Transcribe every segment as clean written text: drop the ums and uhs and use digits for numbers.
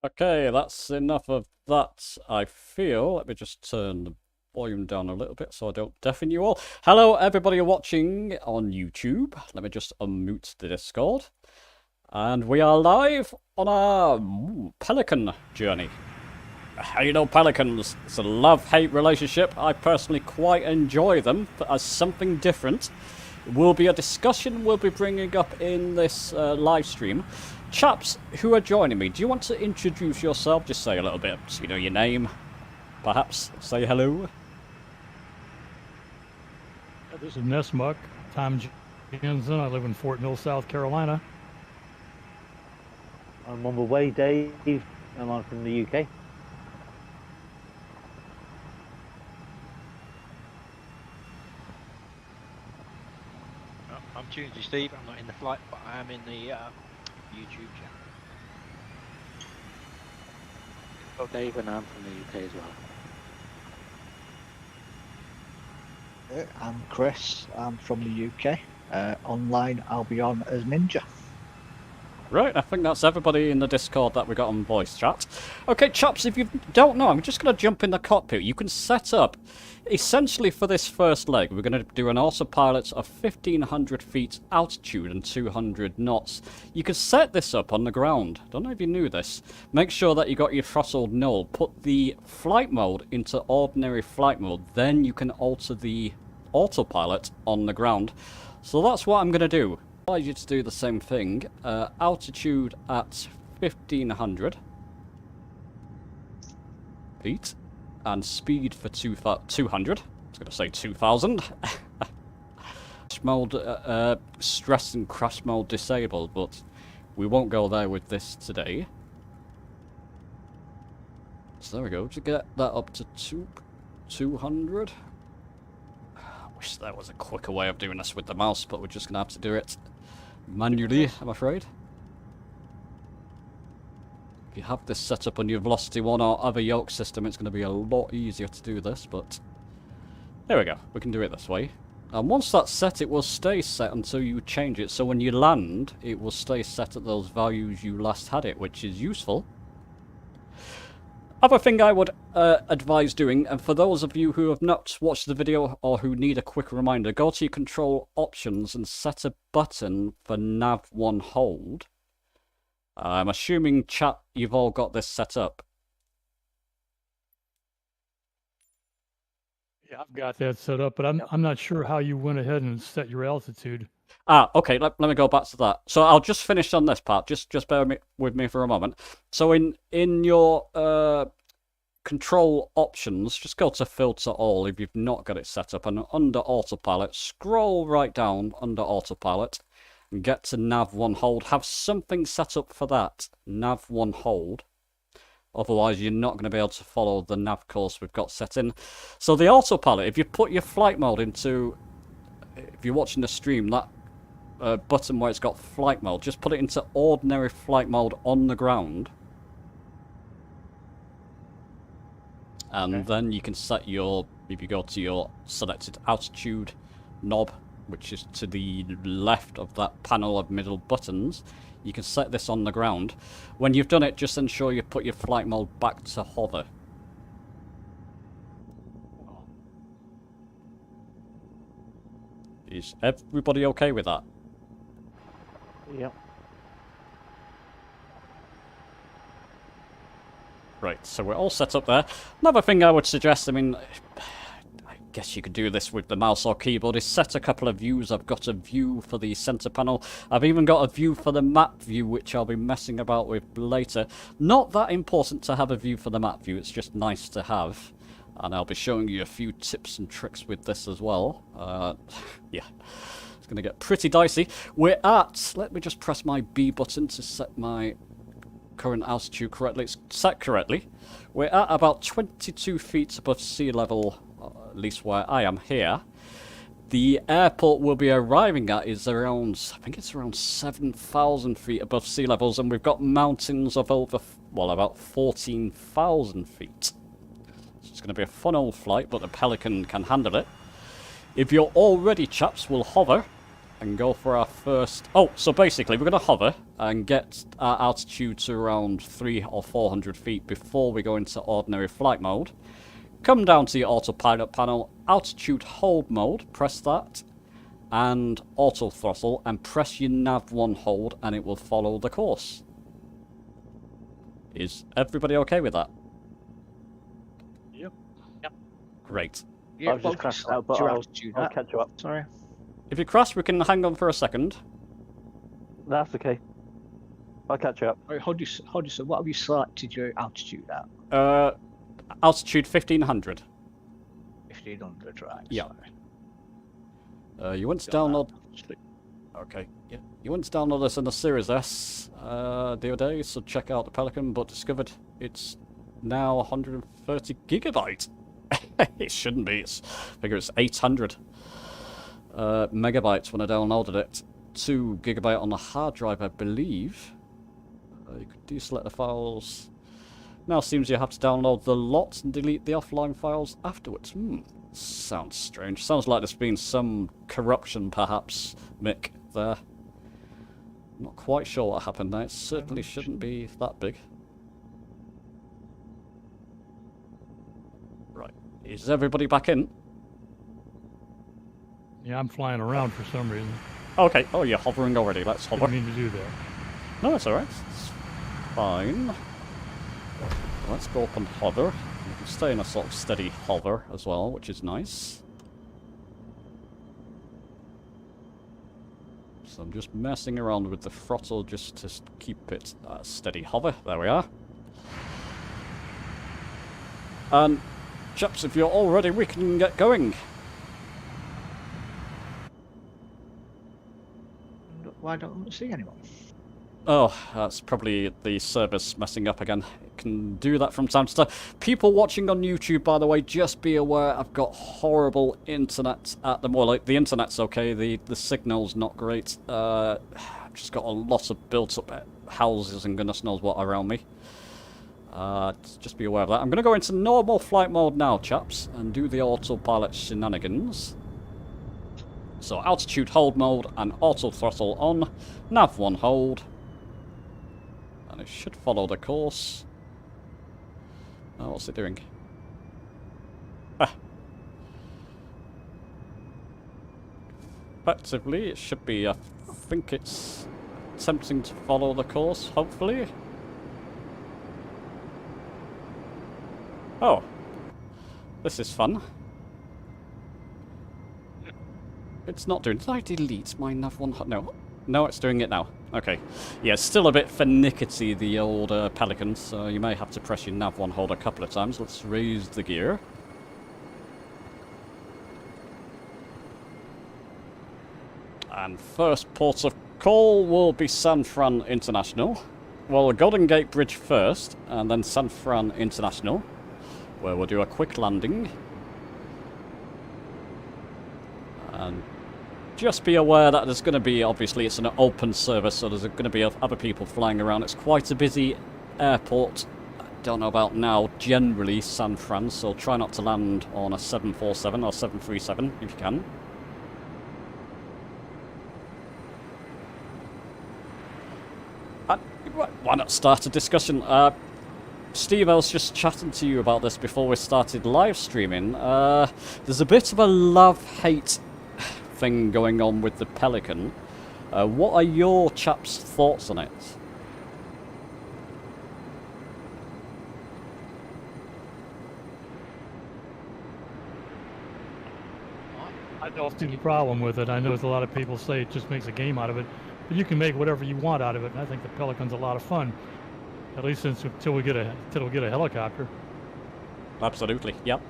Okay, that's enough of that, I feel. Let me just turn the volume down a little bit so I don't deafen you all. Hello, everybody watching on YouTube. Let me just unmute the Discord. And we are live on our Pelican journey. You know, Pelicans, it's a love-hate relationship. I personally quite enjoy them as something different. It will be a discussion we'll be bringing up in this live stream. Chaps who are joining me, do you want to introduce yourself? Just say a little bit, so you know, your name, perhaps. Say hello. This is Nesmuck. Tom Jensen. I live in Fort Mill, South Carolina. I'm on the way, Dave, and I'm from the UK. I'm Tuesday Steve. I'm not in the flight, but I am in the YouTube channel. Oh, Dave, and I'm from the UK as well. I'm Chris. I'm from the UK. Online, I'll be on as Ninja. Right, I think that's everybody in the Discord that we got on voice chat. Okay, chaps, if you don't know, I'm just going to jump in the cockpit. You can set up, essentially for this first leg, we're going to do an autopilot of 1,500 feet altitude and 200 knots. You can set this up on the ground. Don't know if you knew this. Make sure that you got your throttle null. Put the flight mode into ordinary flight mode. Then you can alter the autopilot on the ground. So that's what I'm going to do. I want you to do the same thing. Altitude at 1,500 feet and speed for 200. I was going to say 2,000. Crash mode, stress and crash mode disabled, but we won't go there with this today. So there we go. To get that up to 200. I wish there was a quicker way of doing this with the mouse, but we're just going to have to do it manually, I'm afraid. If you have this set up on your Velocity 1 or other yoke system, it's going to be a lot easier to do this, but there we go. We can do it this way. And once that's set, it will stay set until you change it. So when you land, it will stay set at those values you last had it, which is useful. Other thing I would advise doing, and for those of you who have not watched the video or who need a quick reminder, go to your control options and set a button for nav1 hold. I'm assuming, chat, you've all got this set up. Yeah, I've got that set up, but I'm not sure how you went ahead and set your altitude. Ah, okay, let me go back to that. So I'll just finish on this part. Just bear with me for a moment. So in your control options, just go to filter all if you've not got it set up, and under autopilot, scroll right down under autopilot and get to nav1 hold. Have something set up for that, nav1 hold. Otherwise, you're not going to be able to follow the nav course we've got set in. So the autopilot, if you put your flight mode into, if you're watching the stream, that button where it's got flight mode, just put it into ordinary flight mode on the ground. And then you can set your, if you go to your selected altitude knob, which is to the left of that panel of middle buttons, you can set this on the ground. When you've done it, just ensure you put your flight mode back to hover. Is everybody okay with that? Yep. Right, so we're all set up there. Another thing I would suggest, I mean, I guess you could do this with the mouse or keyboard, is set a couple of views. I've got a view for the center panel. I've even got a view for the map view, which I'll be messing about with later. Not that important to have a view for the map view, it's just nice to have. And I'll be showing you a few tips and tricks with this as well. Yeah, it's going to get pretty dicey. We're at, let me just press my B button to set my current altitude correctly. It's set correctly. We're at about 22 feet above sea level, at least where I am here. The airport we'll be arriving at is around, I think it's around 7,000 feet above sea levels, and we've got mountains of over, well, about 14,000 feet. It's going to be a fun old flight, but the Pelican can handle it. If you're all ready, chaps, we'll hover and go for our first... Oh, so basically we're going to hover and get our altitude to around 300 or 400 feet before we go into ordinary flight mode. Come down to your autopilot panel, altitude hold mode, press that, and auto throttle, and press your nav1 hold and it will follow the course. Is everybody okay with that? Yep. Great. Yeah, I've just crashed out, but I'll catch you up. Sorry. If you crash, we can hang on for a second. That's okay. I'll catch you up. Right, what have you selected your altitude at? Altitude 1500. 1500, right? Yeah. Sorry. You want to download... Okay, yeah. You want to download this in the Series S the other day, so check out the Pelican, but discovered it's now 130 gigabyte. It shouldn't be. I figure it's 800 megabytes when I downloaded it. 2 gigabyte on the hard drive, I believe. You could deselect the files. Now seems you have to download the lot and delete the offline files afterwards. Sounds strange. Sounds like there's been some corruption, perhaps, Mick, there. Not quite sure what happened there. It certainly shouldn't be that big. Right. Is everybody back in? Yeah, I'm flying around for some reason. Okay. Oh, you're hovering already. Let's hover. Didn't mean to do that. No, that's alright. It's fine. Let's go up and hover. You can stay in a sort of steady hover as well, which is nice. So I'm just messing around with the throttle just to keep it steady hover. There we are. And chaps, if you're all ready, we can get going. Why don't I see anyone? Oh, that's probably the service messing up again. It can do that from time to time. People watching on YouTube, by the way, just be aware I've got horrible internet at the moment. Like, the internet's okay, the signal's not great. I've just got a lot of built-up houses and goodness knows what around me. Just be aware of that. I'm going to go into normal flight mode now, chaps, and do the autopilot shenanigans. So, altitude hold mode and auto throttle on. Nav 1 hold. And it should follow the course. Oh, what's it doing? Effectively, it should be, I think it's attempting to follow the course, hopefully. Oh. This is fun. It's not doing... Did I delete my nav1? No. No, it's doing it now. Okay. Yeah, it's still a bit finickety, the old Pelican, so you may have to press your nav1 hold a couple of times. Let's raise the gear. And first port of call will be San Fran International. Well, Golden Gate Bridge first, and then San Fran International, where we'll do a quick landing. And just be aware that there's going to be, obviously, it's an open service, so there's going to be other people flying around. It's quite a busy airport. I don't know about now, generally, San Fran, so try not to land on a 747 or 737 if you can. Why not start a discussion? Steve, I was just chatting to you about this before we started live streaming. There's a bit of a love-hate thing going on with the Pelican. What are your chaps' thoughts on it? I don't see the problem with it. I know there's a lot of people say it just makes a game out of it, but you can make whatever you want out of it, and I think the Pelican's a lot of fun. At least until we get a helicopter. Absolutely, yep.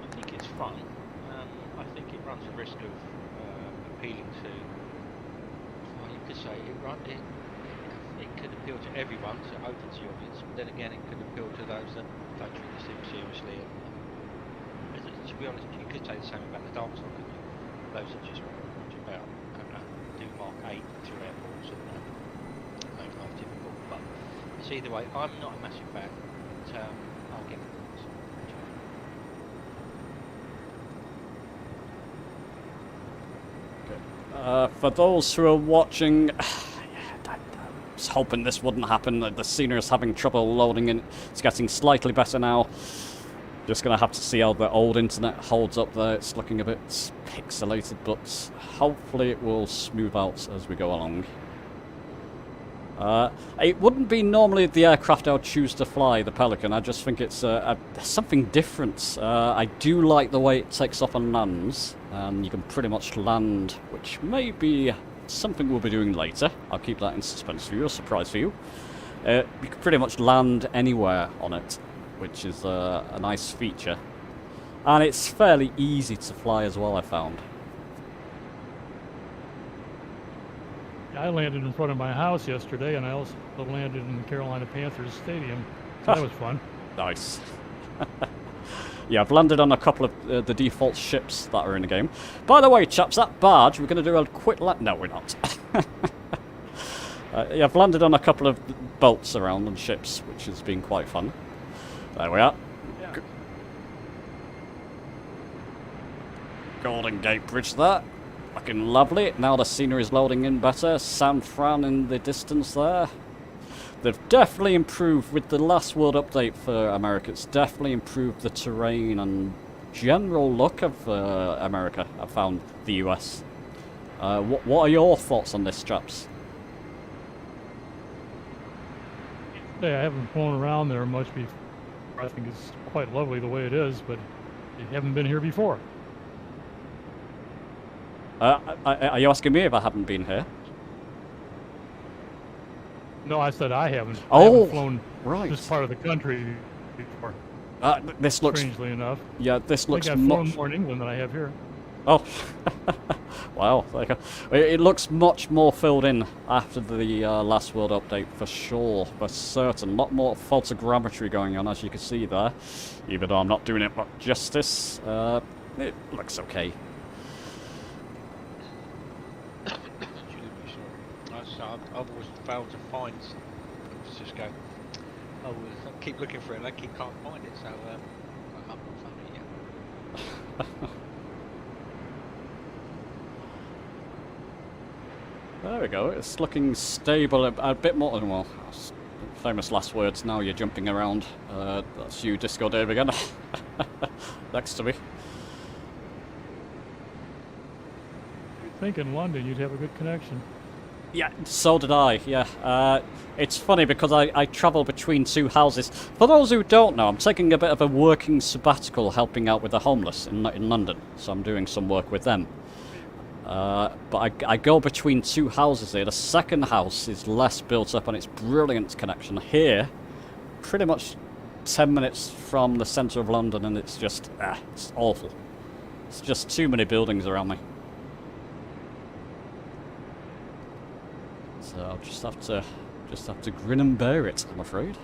I think it's fun. I think it runs the risk of appealing to. Well, you could say it could appeal to everyone, so open to the audience. But then again, it could appeal to those that don't treat the sim seriously. To be honest, you could say the same about the dark side, couldn't you? Those that just watch about do Mark 8 through airports and make life difficult. But it's either way. I'm not a massive fan. But, I'll get it. For those who are watching, I was hoping this wouldn't happen. The scenery is having trouble loading in. It's getting slightly better now. Just going to have to see how the old internet holds up there. It's looking a bit pixelated, but hopefully it will smooth out as we go along. It wouldn't be normally the aircraft I would choose to fly, the Pelican. I just think it's something different. I do like the way it takes off and lands. And you can pretty much land, which may be something we'll be doing later. I'll keep that in suspense for you, a surprise for you. You can pretty much land anywhere on it, which is a nice feature. And it's fairly easy to fly as well, I found. I landed in front of my house yesterday, and I also landed in the Carolina Panthers Stadium. So that was fun. Nice. Yeah, I've landed on a couple of the default ships that are in the game. By the way, chaps, that barge, we're going to do a quick land... No, we're not. Yeah, I've landed on a couple of boats around and ships, which has been quite fun. There we are. Yeah. Golden Gate Bridge there. Looking lovely. Now the scenery is loading in better. San Fran in the distance there. They've definitely improved with the last world update for America. It's definitely improved the terrain and general look of America. I found the US. What are your thoughts on this, chaps? Yeah, I haven't flown around there much before. I think it's quite lovely the way it is, but you haven't been here before. Are you asking me if I haven't been here? No, I said I haven't. Oh, I haven't flown right. this part of the country before. This looks... Strangely enough. Yeah, this looks I think I've flown much... more in England than I have here. Oh, wow. It looks much more filled in after the last world update, for sure, for certain. A lot more photogrammetry going on, as you can see there. Even though I'm not doing it much justice, it looks okay. I've always failed to find. Let's just go. I keep looking for it, and I can't find it. So I've not found it yet. There we go. It's looking stable a bit more. Well, famous last words. Now you're jumping around. That's you, Disco Dave, again. Next to me. You'd think in London you'd have a good connection. Yeah, so did I, yeah. It's funny because I travel between two houses. For those who don't know, I'm taking a bit of a working sabbatical helping out with the homeless in London. So I'm doing some work with them. But I go between two houses here. The second house is less built up and it's brilliant connection. Here, pretty much 10 minutes from the centre of London, and it's just, it's awful. It's just too many buildings around me. So I'll just have to grin and bear it, I'm afraid.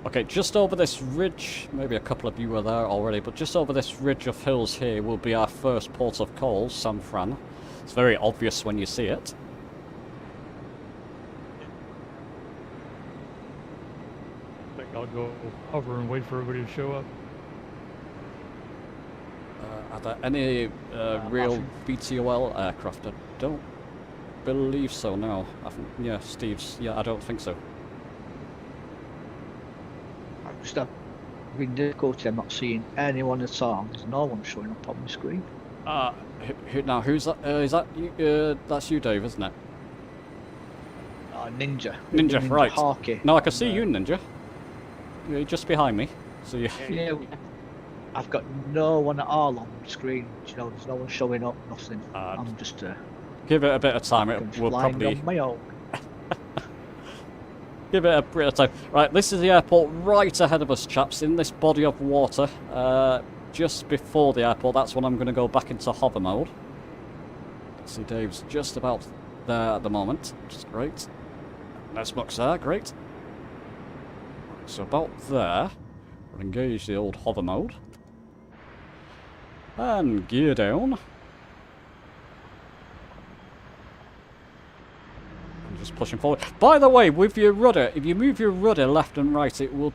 Okay, just over this ridge, maybe a couple of you are there already, but just over this ridge of hills here will be our first port of call, San Fran. It's very obvious when you see it. I think I'll go hover and wait for everybody to show up. Are there any real VTOL aircraft? I don't believe so, no. I think, yeah, Steve's, yeah, I don't think so. I'm just having difficulty. I'm not seeing anyone at all. There's no one showing up on my screen. Now, who's that? Is that you? That's you, Dave, isn't it? Ninja. Ninja, right. Hawkey. No, I can see you, Ninja. You're just behind me. So you... Yeah, I've got no one at all on the screen. You know, there's no one showing up, nothing. I'm just give it a bit of time. It will probably... on my own. Give it a bit of time. Right, this is the airport right ahead of us, chaps, in this body of water. Just before the airport, that's when I'm going to go back into hover mode. See, Dave's just about there at the moment, which is great. Nice box there, great. So about there, we'll engage the old hover mode. And gear down. I'm just pushing forward. By the way, with your rudder, if you move your rudder left and right, it will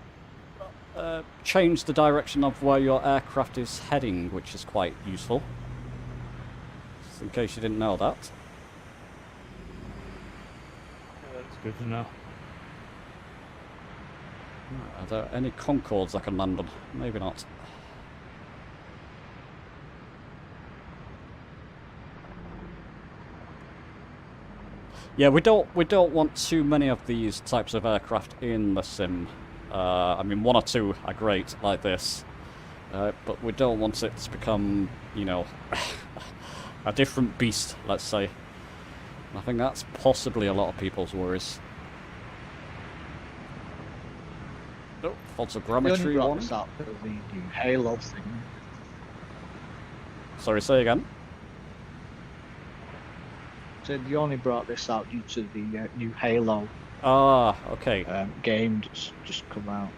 change the direction of where your aircraft is heading, which is quite useful. in case you didn't know that. That's good to know. Are there any Concords I can land on? Maybe not. Yeah, we don't want too many of these types of aircraft in the sim. I mean, one or two are great, like this. But we don't want it to become, you know, a different beast, let's say. I think that's possibly a lot of people's worries. Oh, photogrammetry warning. Up the new Halo thing. Sorry, say again? So you only brought this out due to the new Halo Ah, okay. game that's just come out.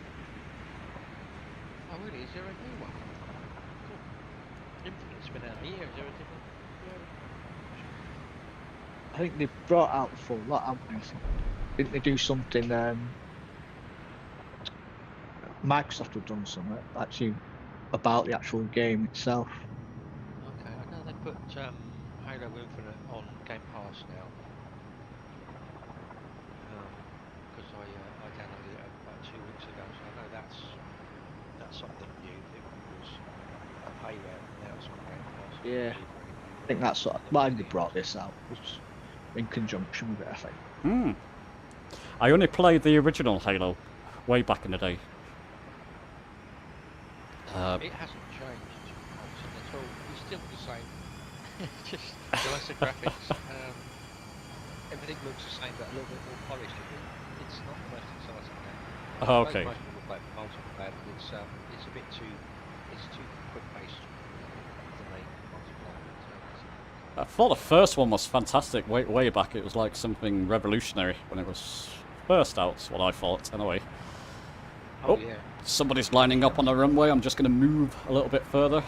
Oh, really? Is there a new one? Cool. Infinite's been out a year. Is there a different? I think they brought out the full lot, haven't they? Didn't they do something? Microsoft have done something actually about the actual game itself. Okay, I know they put Halo Infinite on Game Pass now. Because I downloaded it about 2 weeks ago, so I know that's something new. It was a payware, now it's on Game Pass. Yeah. I think that's why they brought this out, was in conjunction with it, I think. Hmm. I only played the original Halo way back in the day. It hasn't changed at all. It's still the same. Just nicer graphics. Everything looks the same, but a little bit more polished. It's not the most exciting game. Oh, okay. Most people play multiplayer, but it's a bit too quick paced for me. Multiplayer. I thought the first one was fantastic way back. It was like something revolutionary when it was first out, that's what I thought, anyway. Oh yeah. Somebody's lining up on the runway. I'm just going to move a little bit further.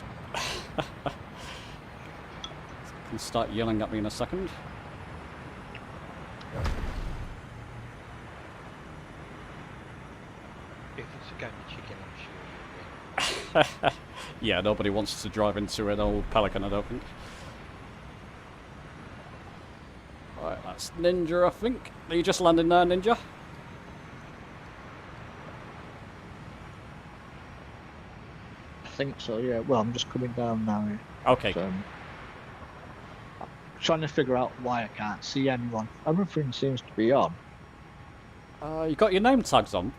Can start yelling at me in a second. If it's a game of chicken, I'm sure you'll win. Yeah, nobody wants to drive into an old Pelican, I don't think. Alright, that's Ninja, I think. Are you just landing there, Ninja? I think so, yeah. Well, I'm just coming down now. Okay. So, I'm trying to figure out why I can't see anyone. Everything seems to be on. You got your name tags on?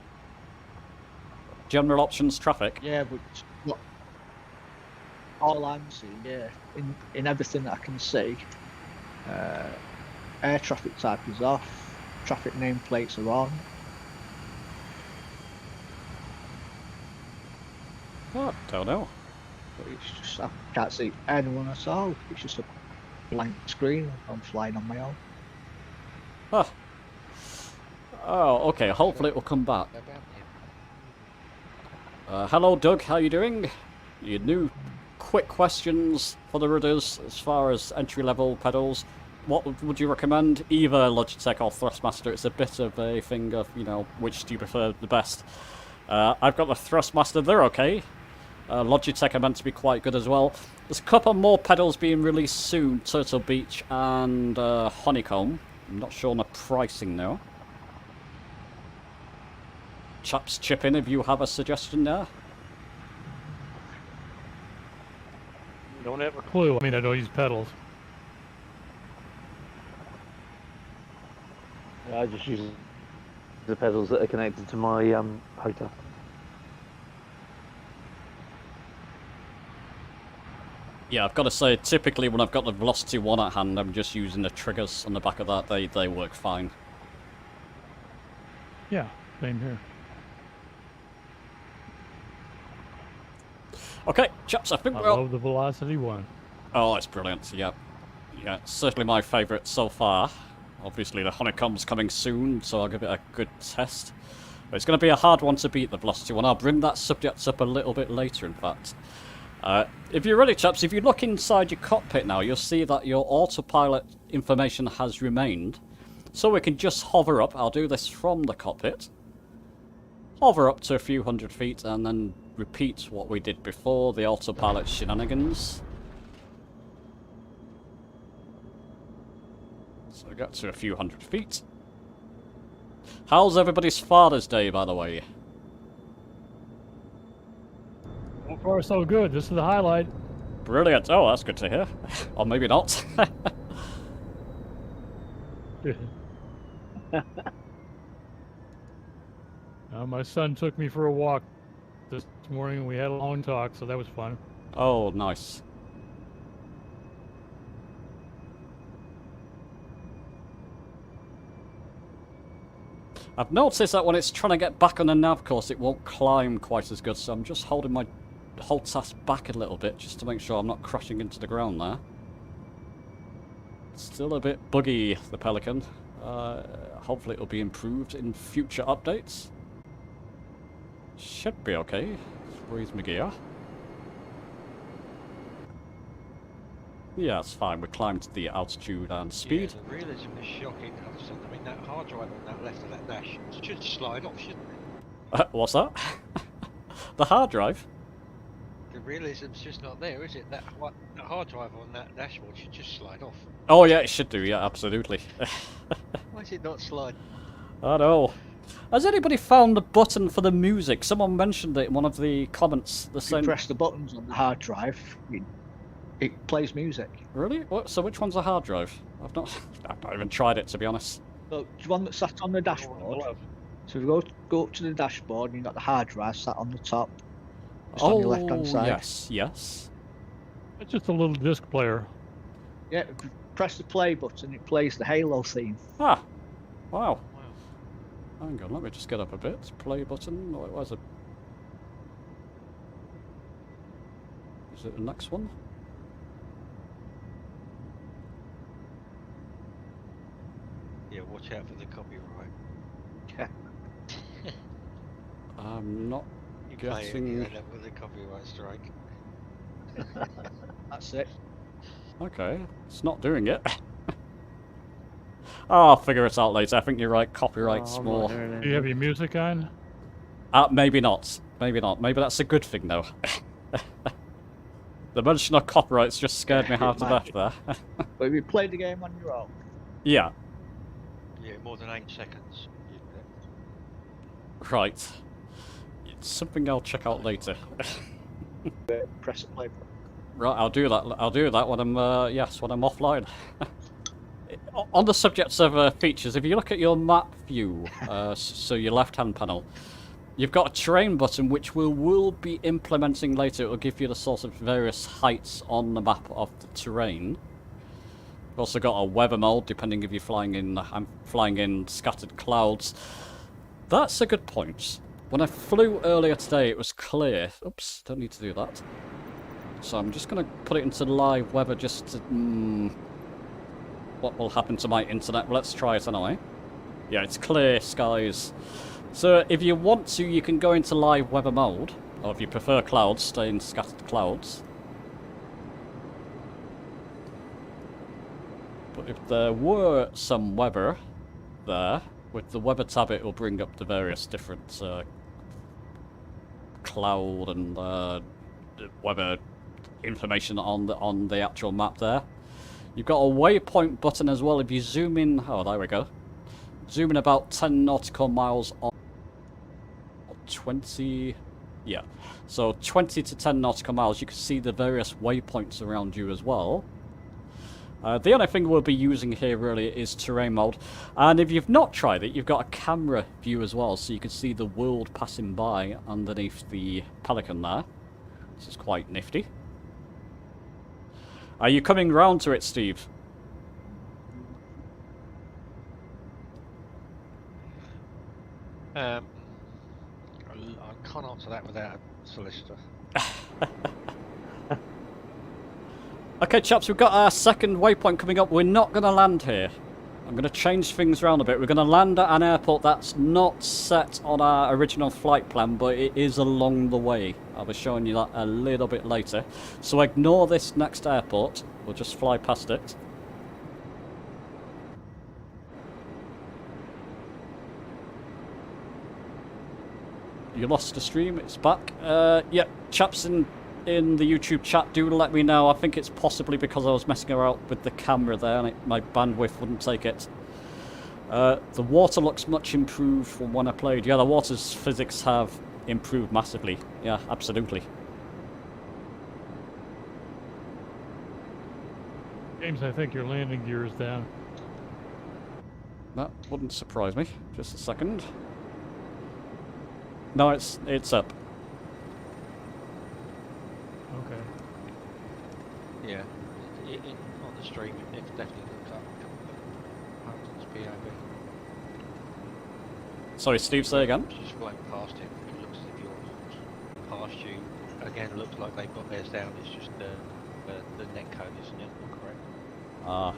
General options traffic? Yeah, but what, all I'm seeing, yeah, in everything that I can see, air traffic type is off, traffic nameplates are on. Oh, don't know. But it's just, I can't see anyone at all. It's just a blank screen. I'm flying on my own. Huh. Oh, okay. Hopefully it will come back. Hello, Doug. How you doing? Your new quick questions for the rudders as far as entry-level pedals. What would you recommend? Either Logitech or Thrustmaster. It's a bit of a thing of, you know, which do you prefer the best? I've got the Thrustmaster. They're okay. Logitech are meant to be quite good as well. There's a couple more pedals being released soon. Turtle Beach and Honeycomb. I'm not sure on the pricing now. Chaps, chip in if you have a suggestion there. Don't have a clue. I mean, I don't use pedals. Yeah, I just use the pedals that are connected to my hotel. Yeah, I've got to say, typically when I've got the Velocity 1 at hand, I'm just using the triggers on the back of that. They work fine. Yeah, same here. Okay, chaps, I think I we're love the Velocity 1. Oh, that's brilliant, yeah. Yeah, certainly my favourite so far. Obviously the Honeycomb's coming soon, so I'll give it a good test. But it's going to be a hard one to beat, the Velocity 1. I'll bring that subject up a little bit later, in fact. If you're ready, chaps, if you look inside your cockpit now, you'll see that your autopilot information has remained. So we can just hover up. I'll do this from the cockpit. Hover up to a few hundred feet and then repeat what we did before, the autopilot shenanigans. So we got to a few hundred feet. How's everybody's Father's Day, by the way? So far, so good. This is the highlight. Brilliant. Oh, that's good to hear. Or maybe not. My son took me for a walk this morning, and we had a long talk, so that was fun. Oh, nice. I've noticed that when it's trying to get back on the nav course, it won't climb quite as good, so I'm just holding my hold task back a little bit just to make sure I'm not crashing into the ground there. Still a bit buggy, the Pelican. Hopefully it'll be improved in future updates. Should be okay. Raise my gear. Yeah, it's fine. We climbed the altitude and speed. Yeah, the realism is shocking. I mean, that hard drive on that left of that dash should slide off, shouldn't it? What's that? The hard drive? The realism's just not there, is it? That hard drive on that dashboard should just slide off. Oh yeah, it should do. Yeah, absolutely. Why is it not slide? I know. Has anybody found the button for the music? Someone mentioned it in one of the comments. The If same. you press the buttons on the hard drive, it plays music. Really? What? So which one's a hard drive? I've not even tried it, to be honest. So the one that's sat on the dashboard. So if you go up to the dashboard, and you've got the hard drive sat on the top, just on your left-hand side. Yes, yes. It's just a little disc player. Yeah, if you press the play button, it plays the Halo theme. Ah, wow. Hang on, let me just get up a bit. Play button. Where's it? Is it the next one? Yeah, watch out for the copyright. Yeah. I'm not You play it, you getting. end up with a copyright strike. That's it. Okay, it's not doing it. Oh, I'll figure it out later. I think you're right. Copyright's I'm more. not hearing Do you have your music on? Maybe not. Maybe not. Maybe that's a good thing, though. The mention of copyrights just scared me half to death there. But if you play the game on your own, Yeah, Yeah, more than 8 seconds. right. It's something I'll check out later. press the play button. Right, I'll do that. I'll do that when I'm when I'm offline. On the subject of features, if you look at your map view, so your left-hand panel, you've got a terrain button which we will be implementing later. It will give you the sort of various heights on the map of the terrain. We've also got a weather mode, depending if you're flying in. I'm flying in scattered clouds. That's a good point. When I flew earlier today, it was clear. Oops, don't need to do that. So I'm just going to put it into live weather just to... what will happen to my internet? Well, let's try it anyway. Yeah, it's clear skies. So if you want to, you can go into live weather mode. Or if you prefer clouds, stay in scattered clouds. But if there were some weather there, with the weather tab it will bring up the various different cloud and weather information on the actual map there. You've got a waypoint button as well. If you zoom in, oh, there we go. Zoom in about 10 nautical miles on 20, yeah. So 20 to 10 nautical miles, you can see the various waypoints around you as well. The only thing we'll be using here really is terrain mode. And if you've not tried it, you've got a camera view as well, so you can see the world passing by underneath the Pelican there. This is quite nifty. Are you coming round to it, Steve? I can't answer that without a solicitor. Okay, chaps, we've got our second waypoint coming up. We're not going to land here. I'm going to change things around a bit. We're going to land at an airport that's not set on our original flight plan, but it is along the way. I'll be showing you that a little bit later. So ignore this next airport. We'll just fly past it. You lost the stream. It's back. Yeah, chaps, in in the YouTube chat, do let me know. I think it's possibly because I was messing around with the camera there and my bandwidth wouldn't take it. The water looks much improved from when I played. Yeah, the water's physics have improved massively. Yeah, absolutely. James, I think your landing gear is down. That wouldn't surprise me. Just a second. No, it's up. Okay. Yeah, on the stream it definitely looks up. Huntington's POV. Sorry, Steve, say again? Just flying past him, it looks as if you're past you. Again, it looks like they've got theirs down. It's just the net code isn't it? Not correct. Ah.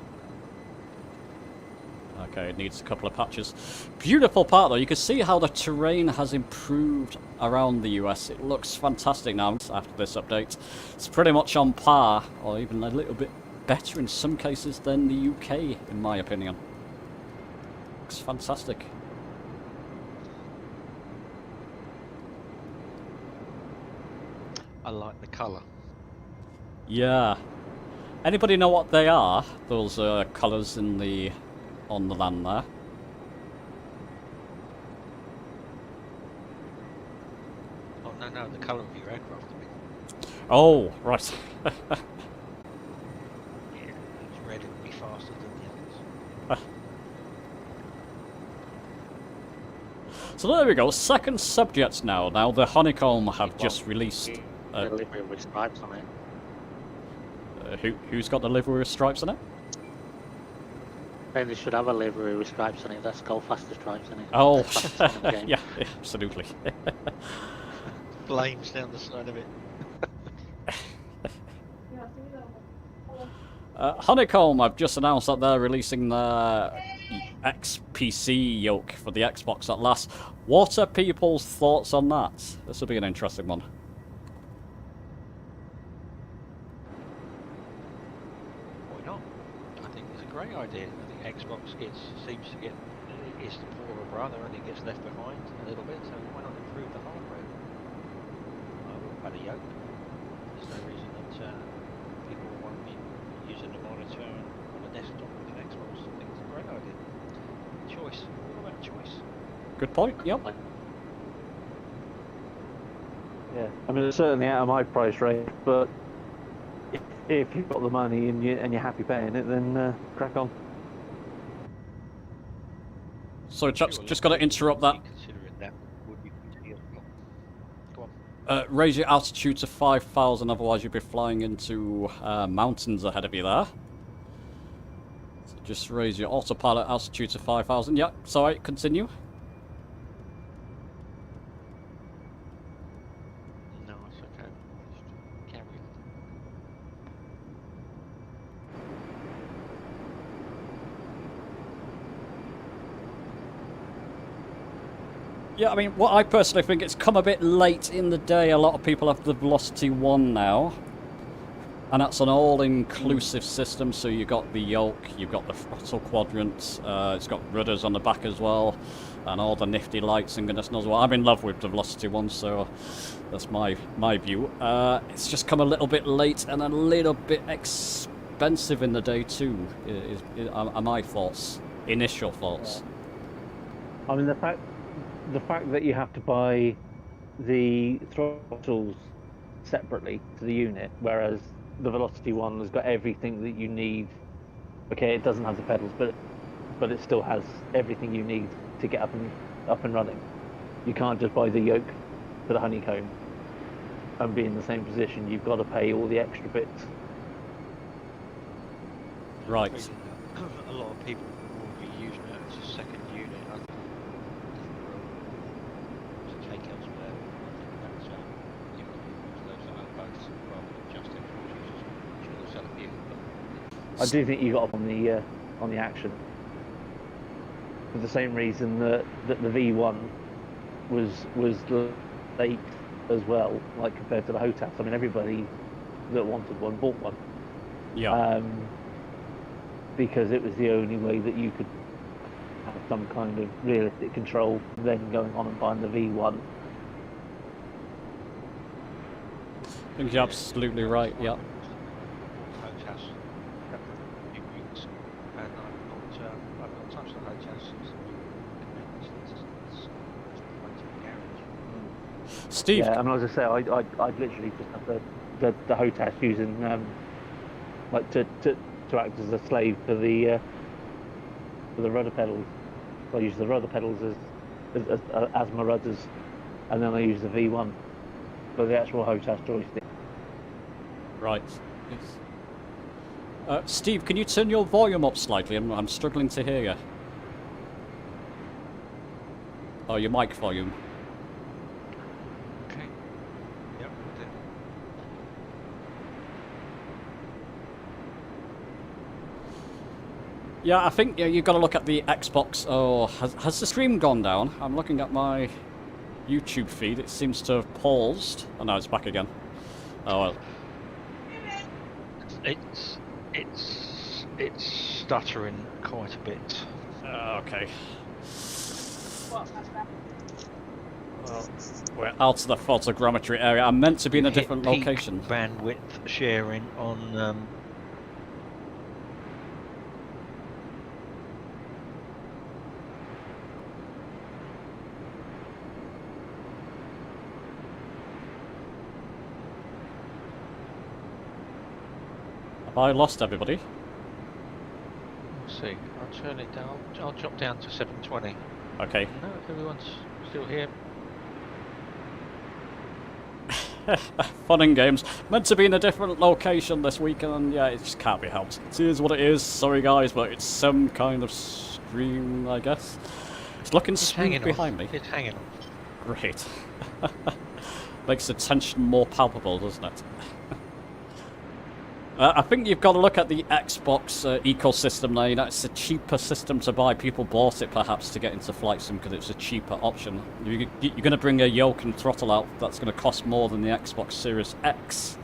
Okay, it needs a couple of patches. Beautiful part though, you can see how the terrain has improved around the US. It looks fantastic now after this update. It's pretty much on par, or even a little bit better in some cases than the UK, in my opinion. Looks fantastic. I like the colour. Yeah. Anybody know what they are? Those colours in the on the land there. Oh no, the colour of your aircraft. I mean. Oh, right. Yeah, it's red and be faster than the others. So there we go. Second subject now. Now the Honeycomb have just released. Livery with stripes on it. Who's got the livery with stripes on it? They should have a livery with stripes on it. That's called faster stripes on it. Oh, Fastest on the game. yeah, absolutely. Flames down the side of it. Honeycomb have just announced that they're releasing their XPC yoke for the Xbox at last. What are people's thoughts on that? This will be an interesting one. Why not? I think it's a great idea. I think Xbox seems to get it's the poorer brother and it gets left behind a little bit. So why not improve the hardware? I wouldn't have had a yoke. There's no reason that people won't be using the monitor on a desktop with an Xbox. I think it's a great idea. Choice. All about choice. Good point. Yep. Yeah, I mean it's certainly out of my price range, but if you've got the money and you're happy paying it, then crack on. So chaps, just got to interrupt that. Considering that would be go on. Raise your altitude to 5,000, otherwise you'll be flying into mountains ahead of you there. So just raise your autopilot altitude to 5,000. Yep, sorry, continue. No, it's okay. Just carry on. Yeah, I mean, what I personally think, it's come a bit late in the day. A lot of people have the Velocity 1 now. And that's an all-inclusive system, so you've got the yoke, you've got the throttle quadrant, it's got rudders on the back as well, and all the nifty lights and goodness knows what. I'm in love with the Velocity 1, so that's my view. It's just come a little bit late and a little bit expensive in the day too, are my thoughts, initial thoughts. Yeah. I mean the fact that you have to buy the throttles separately to the unit, whereas the Velocity 1 has got everything that you need. Okay, it doesn't have the pedals, but it still has everything you need to get up and running. You can't just buy the yoke for the Honeycomb and be in the same position. You've got to pay all the extra bits. Right. A lot of people will be using it as a second unit. I think to take elsewhere. I think that's you've got to use those other boats rather than just Xbox users. Which will sell a few, but I do think you got on the action for the same reason that the V1 was late as well, like compared to the HOTAS. I mean, everybody that wanted one bought one. Yeah. Because it was the only way that you could have some kind of realistic control. Then going on and buying the V1. I think you're absolutely right, yeah. House for a few weeks, and I've not touched the hotel since it's went to the garage. Steve, Yeah, and as I say, I'd literally just have the hostess using like to act as a slave for the rudder pedals. So I use the rudder pedals as my rudders, and then I use the V1 for the actual hostess joystick. right. Yes. Steve, can you turn your volume up slightly? I'm struggling to hear you. Oh, your mic volume. Okay. Yep. Yeah, I think you've got to look at the Xbox. Oh, has the stream gone down? I'm looking at my YouTube feed. It seems to have paused. Oh, no, it's back again. Oh, well. It's stuttering quite a bit. Okay. Well, we're out of the photogrammetry area. I'm meant to be in a different Peak location. bandwidth sharing on. Have I lost everybody? Let's see. I'll turn it down. I'll drop down to 720. Okay. No, everyone's still here. Fun and games. Meant to be in a different location this weekend, and yeah, it just can't be helped. It is what it is. Sorry guys, but it's some kind of stream, I guess. It's looking It's smooth hanging behind on. me. It's hanging on. Great. Makes the tension more palpable, doesn't it? I think you've got to look at the Xbox ecosystem now. You know, it's a cheaper system to buy. People bought it perhaps to get into flight sim because it's a cheaper option. You're going to bring a yoke and throttle out that's going to cost more than the Xbox Series X.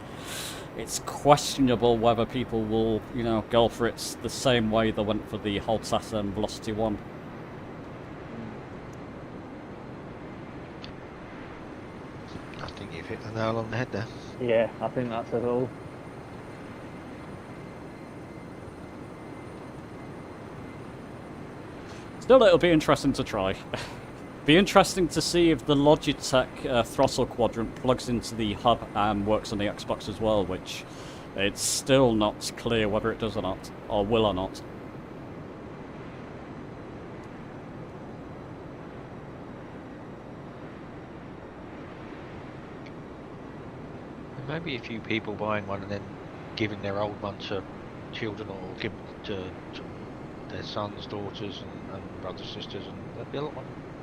It's questionable whether people will, you know, go for it the same way they went for the Holtat and Velocity 1. I think you've hit the nail on the head there. Yeah, I think that's it all. Still, it'll be interesting to try. Be interesting to see if the Logitech throttle quadrant plugs into the hub and works on the Xbox as well, which it's still not clear whether it does or not, or will or not. Maybe a few people buying one and then giving their old one to children or give to their sons, daughters, and brothers, sisters, and there'll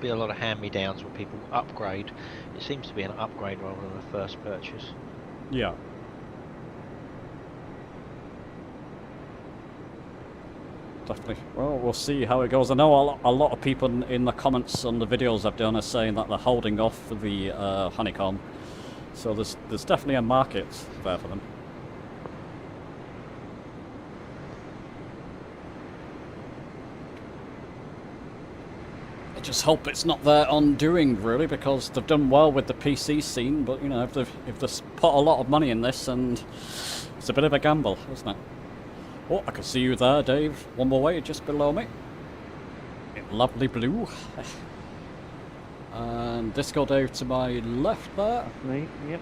be a lot of hand-me-downs where people upgrade. It seems to be an upgrade rather than a first purchase. Yeah. Definitely. Well, we'll see how it goes. I know a lot of people in the comments on the videos I've done are saying that they're holding off for the honeycomb. So there's definitely a market there for them. I just hope it's not their undoing, really, because they've done well with the PC scene. But you know, if they've put a lot of money in this, and it's a bit of a gamble, isn't it? Oh, I can see you there, Dave. One more way, just below me. In lovely blue. And Disco Dave to my left there. That's me, yep.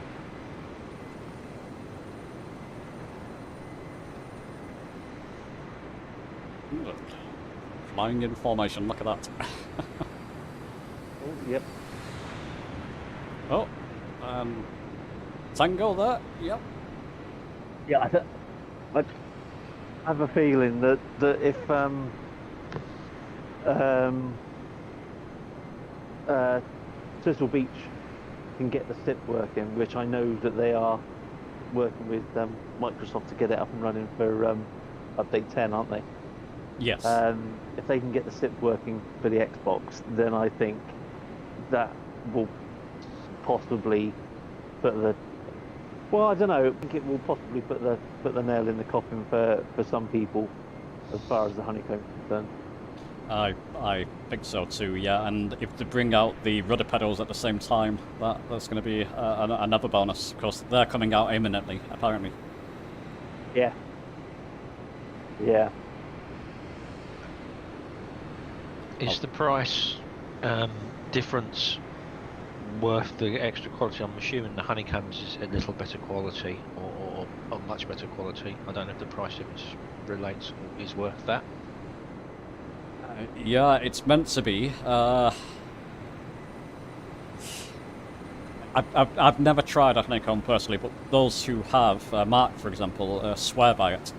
Flying in formation, look at that. Oh, yep. Oh, Tango there, yep. Yeah, I have a feeling that if Turtle Beach can get the SIP working, which I know that they are working with Microsoft to get it up and running for update 10, aren't they? Yes. If they can get the SIP working for the Xbox, then I think that will possibly put the... Well, I don't know. I think it will possibly put the nail in the coffin for some people as far as the honeycomb is concerned. I think so too, yeah. And if they bring out the rudder pedals at the same time, that's going to be another bonus, because they're coming out imminently, apparently. Yeah. Yeah. Is the price difference worth the extra quality? I'm assuming the honeycombs is a little better quality, or much better quality. I don't know if the price difference relates or is worth that. Yeah, it's meant to be. I've never tried a honeycomb personally, but those who have, Mark for example, swear by it.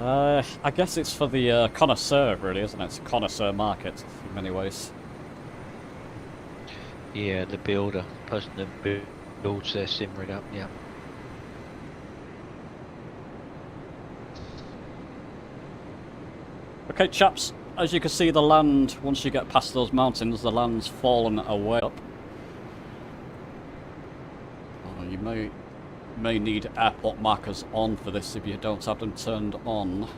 I guess it's for the connoisseur, really, isn't it? It's a connoisseur market in many ways. Yeah, the builder, person that builds their sim rig up, yeah. Okay, chaps, as you can see, the land, once you get past those mountains, the land's fallen away up. You may need airport markers on for this if you don't have them turned on.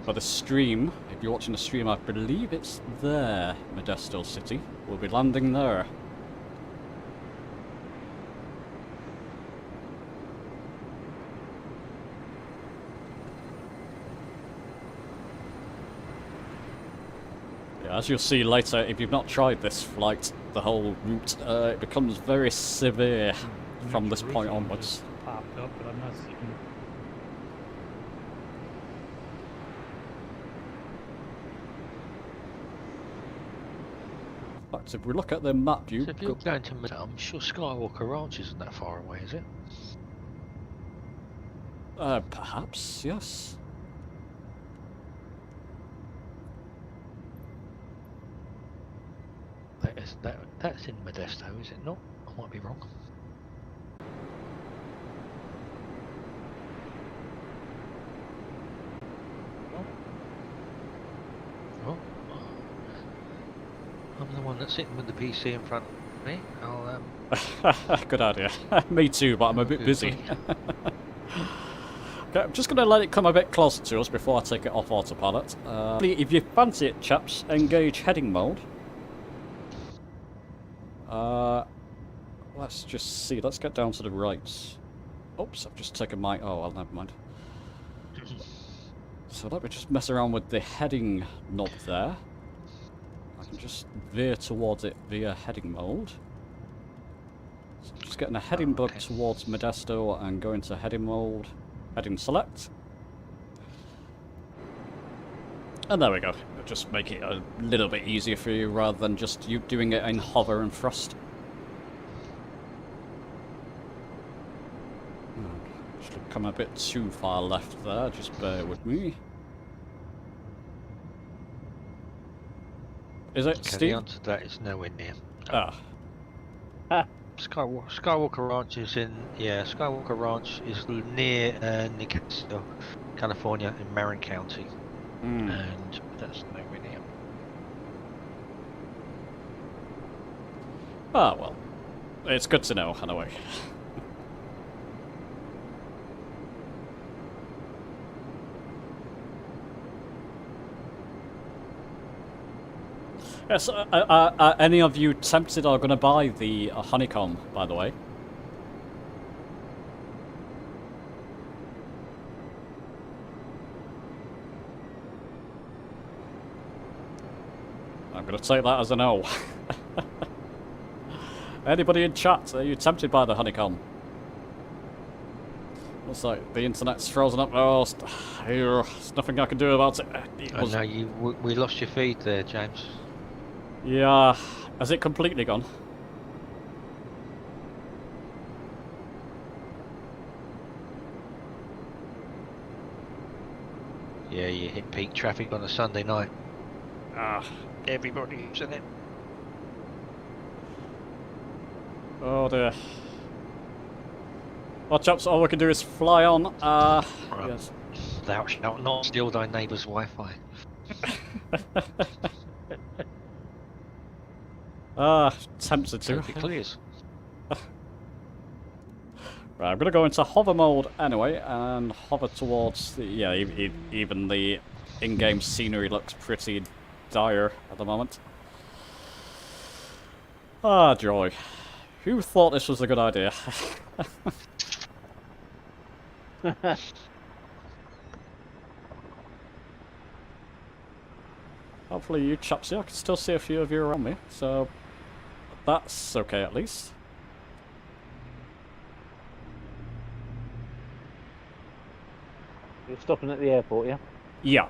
For the stream, if you're watching the stream, I believe it's there, Modesto City. We'll be landing there. Yeah, as you'll see later, if you've not tried this flight, the whole route, it becomes very severe from this point onwards. Popped up, but I'm not seeing. In fact, if we look at the map view, So if you're going to I'm sure Skywalker Ranch isn't that far away, is it? perhaps, yes. That's in Modesto, is it not? I might be wrong. Oh. I'm the one that's sitting with the PC in front of me. I'll Good idea. Me too, but I'm a bit busy. Okay, I'm just going to let it come a bit closer to us before I take it off autopilot. If you fancy it, chaps, engage heading mode. Let's just see. Let's get down to the right. Oops, I've just taken my... Oh, well, never mind. So let me just mess around with the heading knob there. I can just veer towards it via heading mode. So I'm just getting a heading bug towards Modesto and going to heading mode. Heading select. And there we go. It'll just make it a little bit easier for you rather than just you doing it in hover and thrust. Should come a bit too far left there, just bear with me. Is it, okay, Steve? the answer to that is nowhere near. Skywalker Ranch is in, Skywalker Ranch is near Nicasio, California, in Marin County, and that's nowhere near. Ah, well, it's good to know, anyway. Yes, are any of you tempted or going to buy the honeycomb, by the way? I'm going to take that as a no. Anybody in chat, are you tempted by the honeycomb? Looks like the internet's frozen up. Oh, there's nothing I can do about it. Oh no, we lost your feed there, James. Yeah, has it completely gone? Yeah, you hit peak traffic on a Sunday night. Ah, Everybody using it. oh dear. Well, chaps, all we can do is fly on. Yes. Thou shalt not steal thy neighbour's Wi-Fi. Tempted to. It clears. Right, I'm going to go into hover mode anyway, and hover towards the... Yeah, even the in-game scenery looks pretty dire at the moment. Ah, joy. Who thought this was a good idea? Hopefully you chaps here. I can still see a few of you around me, so that's okay at least. You're stopping at the airport, yeah? Yeah.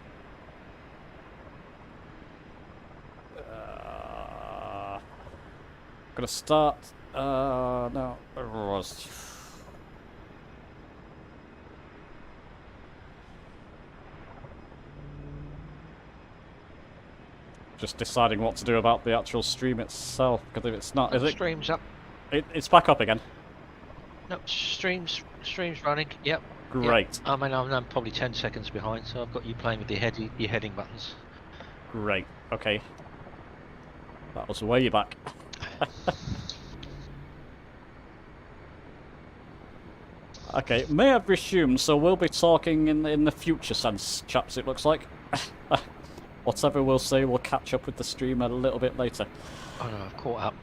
Gonna start. No. Just deciding what to do about the actual stream itself, because if it's not, is it? Stream's up. It's back up again. No, stream's running. Yep. Great. Yep. I mean, I'm probably 10 seconds behind, so I've got you playing with your heading buttons. Great. Okay. That was way back. Okay, may have resumed, so we'll be talking in the future sense, chaps, it looks like. Whatever we'll say, we'll catch up with the stream a little bit later. Oh no, I've caught up.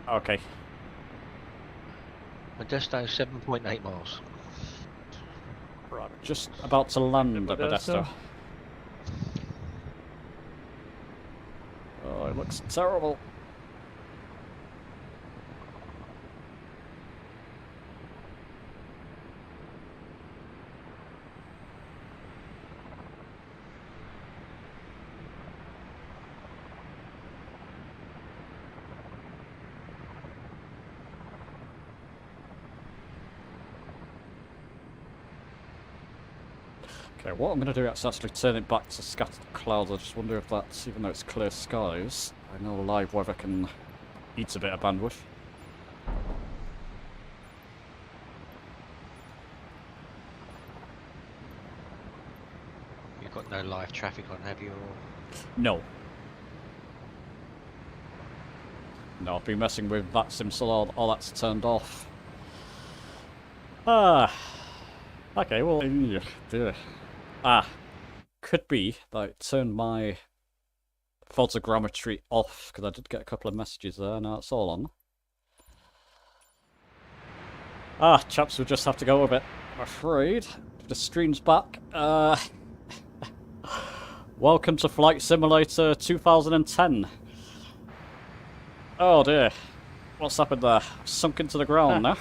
Okay. Modesto, 7.8 miles. Right, just about to land at Modesto. Oh, it looks terrible. Okay, what I'm going to do is actually turn it back to scattered clouds. I just wonder if that's, even though it's clear skies, I know live weather can eat a bit of bandwidth. You've got no live traffic on, have you? No. No, I've been messing with that simsol, all that's turned off. Ah. Okay, well... could be that I turned my photogrammetry off, because I did get a couple of messages there. Now it's all on. Chaps, we'll just have to go with it, I'm afraid. The stream's back. Welcome to Flight Simulator 2010. Oh dear. What's happened there? Sunk into the ground now.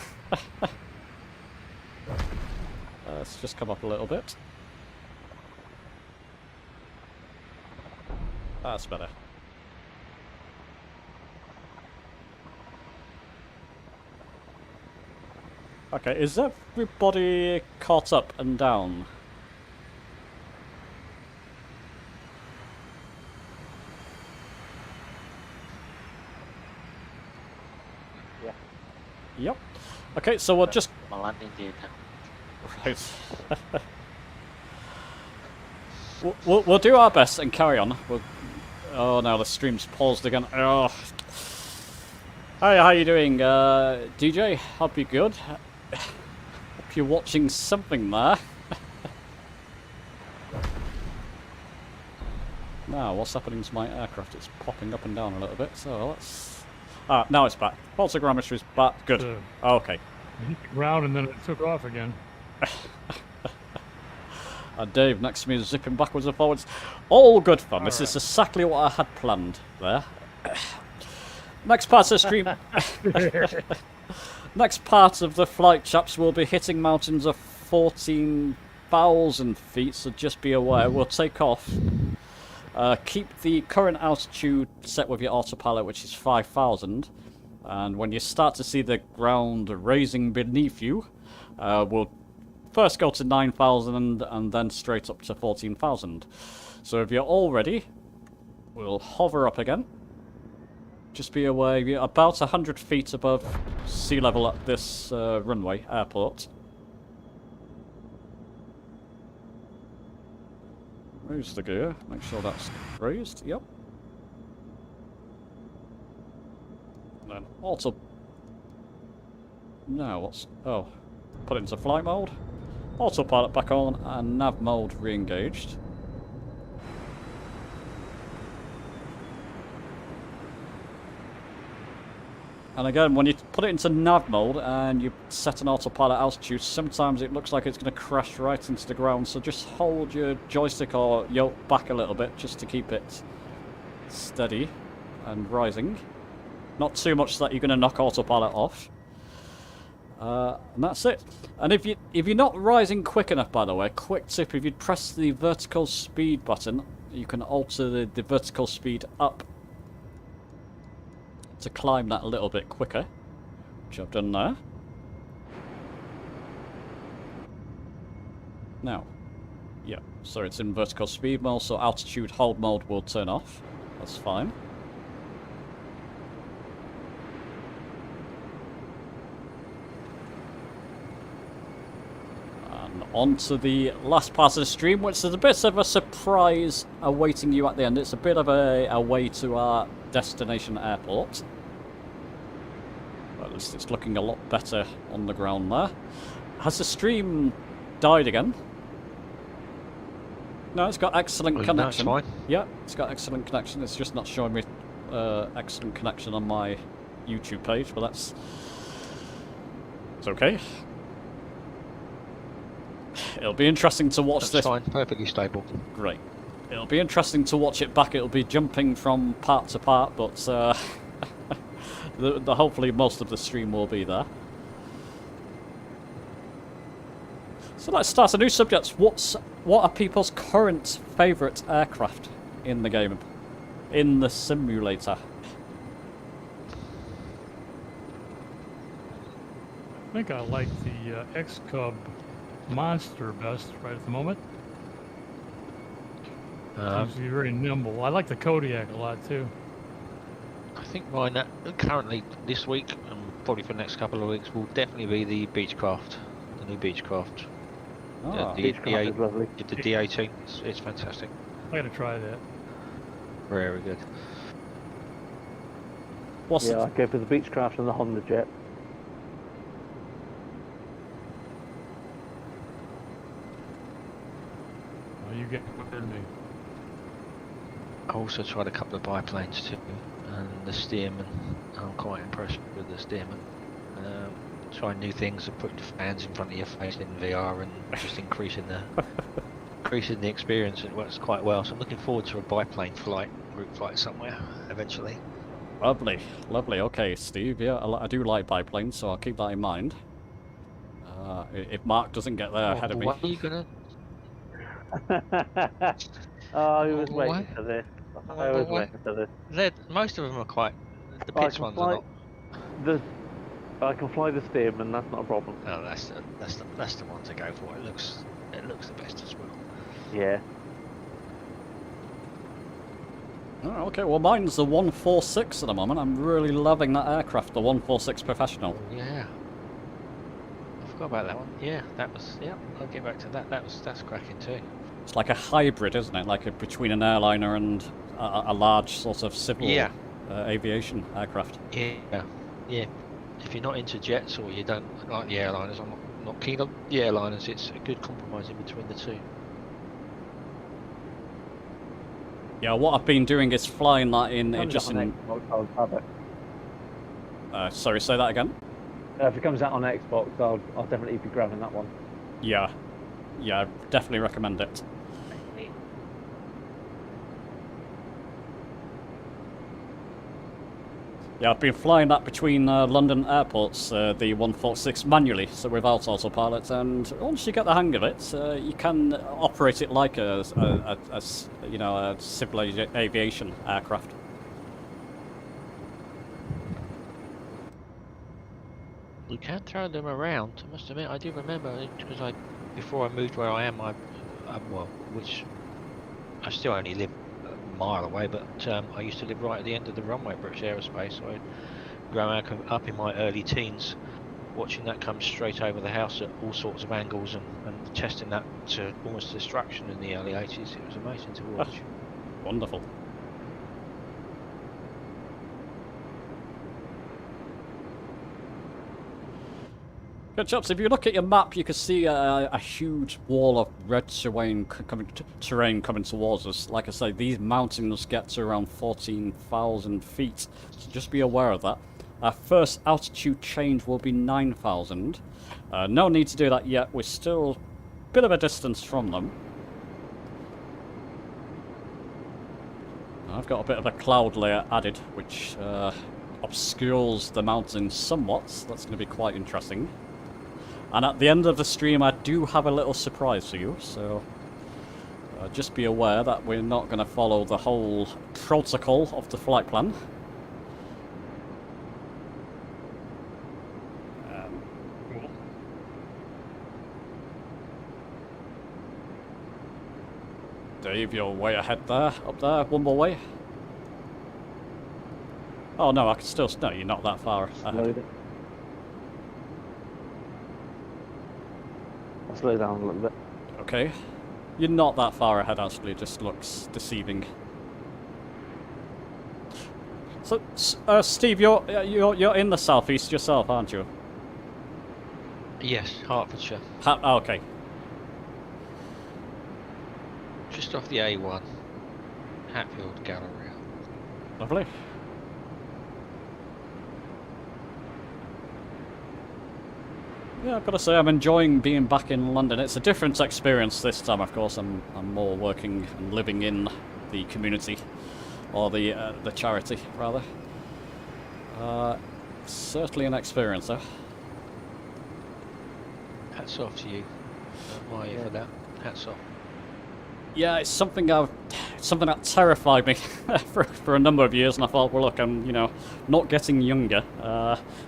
Let's just come up a little bit. That's better. Okay, is everybody caught up and down? Yeah. Yep. Okay, so we'll just... My landing gear. Right. we'll do our best and carry on. Oh no, the stream's paused again. Oh. Hi, how you doing, DJ? Hope you're good. Hope you're watching something there. Now, what's happening to my aircraft? It's popping up and down a little bit, so let's... now it's back. Photogrammetry is back. Good. Okay. It hit the ground and then it took off again. Dave next to me is zipping backwards and forwards. All good fun. This is exactly what I had planned there. Next part of the stream. Next part of the flight, chaps, will be hitting mountains of 14,000 feet, so just be aware. We'll take off. Keep the current altitude set with your autopilot, which is 5,000. And when you start to see the ground raising beneath you, we'll first go to 9,000 and then straight up to 14,000. So if you're all ready, we'll hover up again. Just be aware, you're about 100 feet above sea level at this runway, airport. Raise the gear, make sure that's raised, yep. And then auto... No, what's... Oh. put it into flight mode. Autopilot back on, and nav mode re-engaged. And again, when you put it into nav mode and you set an autopilot altitude, sometimes it looks like it's going to crash right into the ground. So just hold your joystick or yoke back a little bit just to keep it steady and rising. Not too much that you're going to knock autopilot off. And that's it. And if you're not rising quick enough, by the way, quick tip: if you press the vertical speed button, you can alter the vertical speed up to climb that a little bit quicker, which I've done there. Now, yeah, so it's in vertical speed mode, so altitude hold mode will turn off. That's fine. And on to the last part of the stream, which is a bit of a surprise awaiting you at the end. It's a bit of a way to our destination airport. Well, at least it's looking a lot better on the ground there. Has the stream died again? No, it's got excellent connection. No, it's fine. Yeah, it's got excellent connection. It's just not showing me excellent connection on my YouTube page, but it's okay. It'll be interesting to watch this. Fine, perfectly stable. Great. It'll be interesting to watch it back. It'll be jumping from part to part, but hopefully most of the stream will be there. So let's start a new subject. What are people's current favourite aircraft in the game? In the simulator? I think I like the X-Cub Monster best right at the moment. Seems to be very nimble. I like the Kodiak a lot too. I think mine currently this week, and probably for the next couple of weeks, will definitely be the Beechcraft, the new Beechcraft. Ah, The Beechcraft is lovely. The D18, it's fantastic. I gotta try that. Very good. what's Yeah, I go for the Beechcraft and the Honda Jet. Oh, you get better than me. I also tried a couple of biplanes too, and the Stearman. I'm quite impressed with the Stearman. Trying new things and putting fans in front of your face in VR and just increasing the experience. It works quite well. So I'm looking forward to a biplane flight, group flight somewhere eventually. Lovely, lovely. Okay, Steve. Yeah, I do like biplanes, so I'll keep that in mind. If Mark doesn't get there ahead of me. What are you gonna? Oh, I was Oh, waiting what? for this. I Oh, was what? waiting for this. Most of them are quite. The I pitch can ones are not. I can fly the Stearman, that's not a problem. Oh, that's the one to go for. It looks the best as well. Yeah. Oh, okay, well mine's the 146 at the moment. I'm really loving that aircraft, the 146 Professional. Yeah. I forgot about that one. Yeah, that was. Yeah, I'll get back to that. That's cracking too. It's like a hybrid, isn't it? Like between an airliner and a large sort of civil aviation aircraft. Yeah. Yeah. If you're not into jets or you don't like the airliners, I'm not keen on the airliners. It's a good compromise in between the two. Yeah, what I've been doing is flying that in Comes just out on in. Xbox, I'll have it. Sorry, say that again. If it comes out on Xbox, I'll definitely be grabbing that one. Yeah, I definitely recommend it. Yeah, I've been flying that between London airports, the 146 manually, so without autopilot. And once you get the hang of it, you can operate it like a civil aviation aircraft. You can throw them around. I must admit, I do remember because before I moved where I am, which I still only live a mile away, but I used to live right at the end of the runway at British Aerospace. So I'd grow up in my early teens, watching that come straight over the house at all sorts of angles and testing that to almost destruction in the early 80s. It was amazing to watch. Wonderful. Good chops. If you look at your map, you can see a huge wall of red terrain coming towards us. Like I say, these mountains get to around 14,000 feet, so just be aware of that. Our first altitude change will be 9,000. No need to do that yet. We're still a bit of a distance from them. I've got a bit of a cloud layer added, which obscures the mountains somewhat. That's going to be quite interesting. And at the end of the stream, I do have a little surprise for you, so just be aware that we're not going to follow the whole protocol of the flight plan. Cool. Dave, you're way ahead there, up there, one more way. Oh no, I can still, no, you're not that far ahead. Load it. I'll slow down a little bit. Okay. You're not that far ahead, actually, it just looks deceiving. So, Steve, you're in the southeast yourself, aren't you? Yes, Hertfordshire. Oh, okay. Just off the A1. Hatfield Gallery. Lovely. Yeah, I've got to say I'm enjoying being back in London. It's a different experience this time, of course. I'm more working and living in the community, or the charity rather. Certainly an experience, though. Hats off to you. Admire you for that. Hats off. Yeah, it's something that terrified me for a number of years, and I thought, well, look, I'm not getting younger.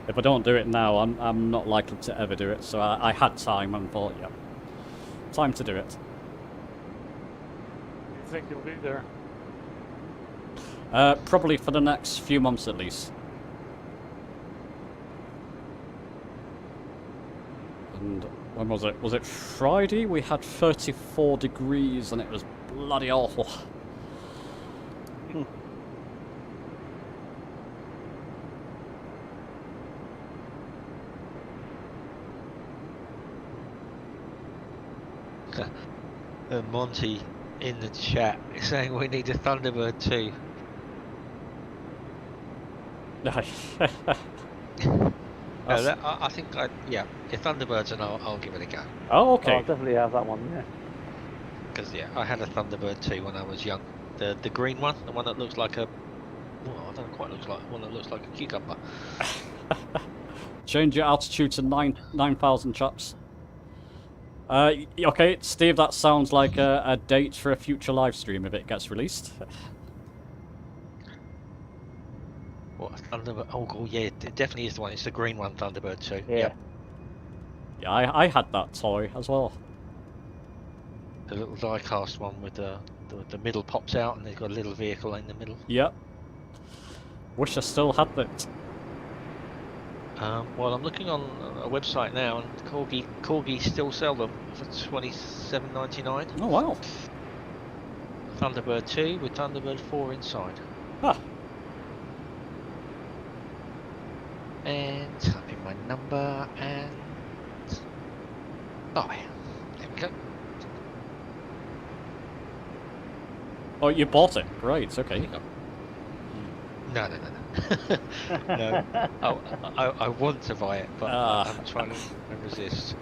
If I don't do it now, I'm not likely to ever do it. So I had time and thought, yeah, time to do it. You think you'll be there? Probably for the next few months at least. And when was it? Was it Friday? We had 34 degrees and it was bloody awful. Monty in the chat is saying we need a Thunderbird too. I think yeah, Thunderbirds, and I'll give it a go. Oh, okay. I'll definitely have that one, yeah. Because yeah, I had a Thunderbird too when I was young. The green one, the one that looks like a, well, I don't quite look like one that looks like a cucumber. Change your altitude to 9,000 chops. Okay, Steve, that sounds like a date for a future live stream if it gets released. What, Thunderbird? Oh yeah, it definitely is the one. It's the green one, Thunderbird too. Yeah. Yep. Yeah, I had that toy as well. The little die-cast one with the middle pops out and they've got a little vehicle in the middle. Yep. Wish I still had that. Well, I'm looking on a website now, and Corgi still sell them for $27.99. Oh wow. Thunderbird 2 with Thunderbird 4 inside. Ah. And type in my number and oh yeah, there we go. Oh, you bought it? Right. Okay. No. No. I want to buy it, but I'm trying to resist.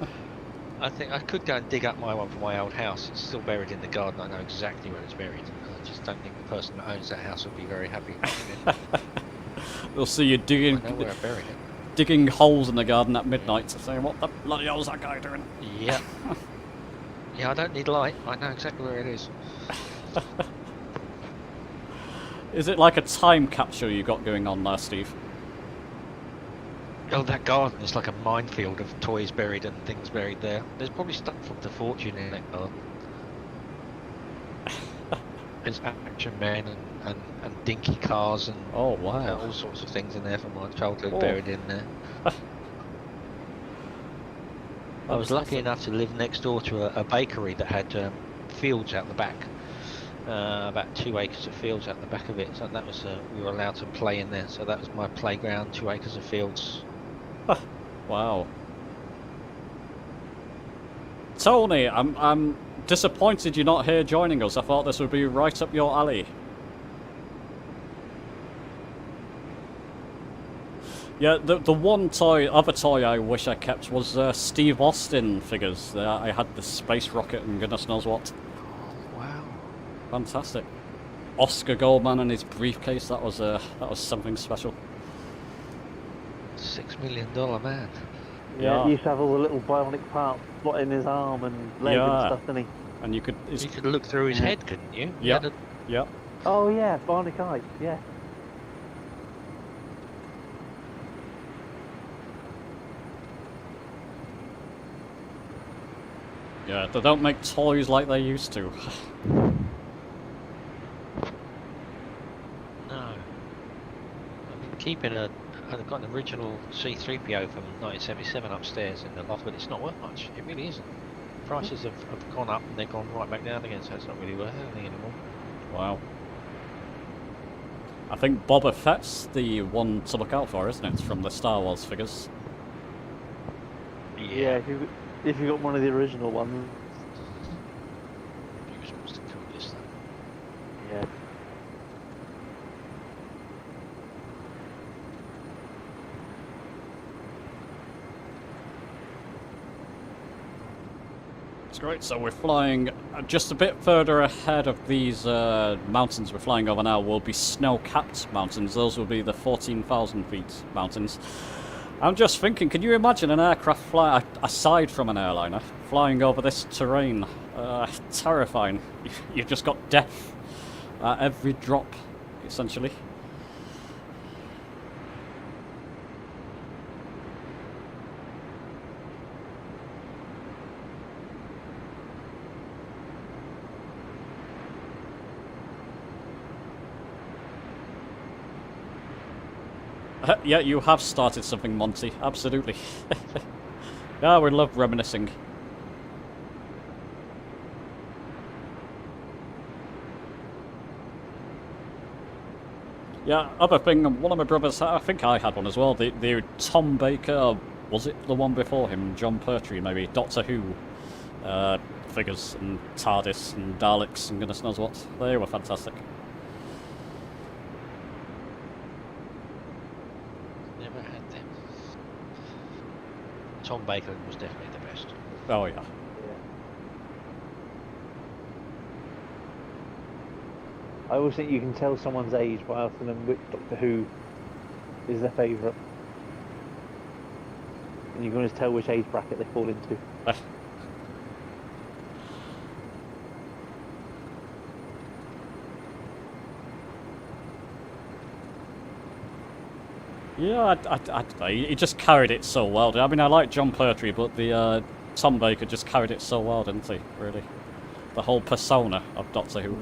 I think I could go and dig up my one from my old house. It's still buried in the garden. I know exactly where it's buried. I just don't think the person that owns that house would be very happy. They'll see you digging, I know where I buried it. digging holes in the garden at midnight, saying, "What the bloody hell's that guy doing?" Yeah. Yeah, I don't need light. I know exactly where it is. Is it like a time capsule you got going on there, Steve? Oh, that garden is like a minefield of toys buried and things buried there. There's probably stuff from the fortune in that garden. There's action men and dinky cars and Oh wow. all sorts of things in there from my childhood buried in there. I was lucky enough to live next door to a bakery that had fields out the back. About 2 acres of fields out the back of it, so that was we were allowed to play in there. So that was my playground, 2 acres of fields. Wow. Tony, I'm disappointed you're not here joining us. I thought this would be right up your alley. Yeah, the one other toy I wish I kept was Steve Austin figures. I had the space rocket and goodness knows what. Oh, wow. Fantastic. Oscar Goldman and his briefcase. That was something special. $6 million man. Yeah, he used to have all the little bionic parts slot in his arm and leg and stuff, didn't he? And you could. You could look through his head, couldn't you? Yeah. Yeah. Oh yeah, bionic eye. Yeah. Yeah, they don't make toys like they used to. No. I'm keeping I've got an original C-3PO from 1977 upstairs in the loft, but it's not worth much. It really isn't. Prices have gone up and they've gone right back down again, so it's not really worth anything anymore. Wow. I think Boba Fett's the one to look out for, isn't it? From the Star Wars figures. Yeah, if you got one of the original ones. He was the coolest though. Yeah. It's great. So we're flying just a bit further ahead of these mountains we're flying over now will be snow-capped mountains. Those will be the 14,000 feet mountains. I'm just thinking, can you imagine an aircraft fly aside from an airliner flying over this terrain? Terrifying. You've just got death at every drop, essentially. Yeah, you have started something, Monty. Absolutely. Yeah, we love reminiscing. Yeah, other thing, one of my brothers, I think I had one as well, the Tom Baker, was it the one before him, John Pertwee maybe, Doctor Who figures, and TARDIS and Daleks and goodness knows what. They were fantastic. Never had them. Tom Baker was definitely the best. Oh yeah. I always think you can tell someone's age by asking them which Doctor Who is their favourite. And you can always tell which age bracket they fall into. Yeah, I don't know. He just carried it so well. I mean, I like John Pertwee, but the Tom Baker just carried it so well, didn't he? Really, the whole persona of Doctor Who.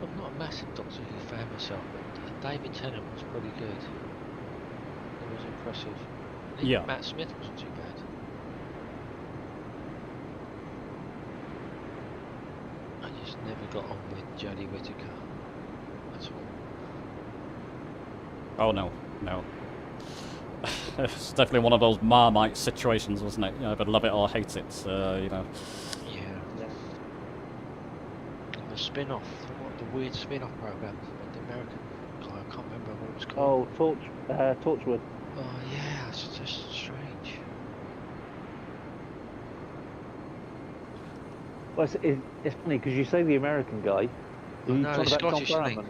I'm not a massive Doctor Who fan myself, but David Tennant was pretty good. It was impressive. Even Yeah. Matt Smith wasn't too bad. I just never got on with Jodie Whittaker at all. Oh no, no. It's definitely one of those Marmite situations, wasn't it? You either love it or hate it. You know. Yeah. And the spin-off, the weird spin-off program, the American guy, I can't remember what it was called. Oh, Torchwood. Oh yeah, it's just strange. Well, it's funny because you say the American guy. Oh, you no, talk he's about Tom Scottish, isn't he? Barrowman.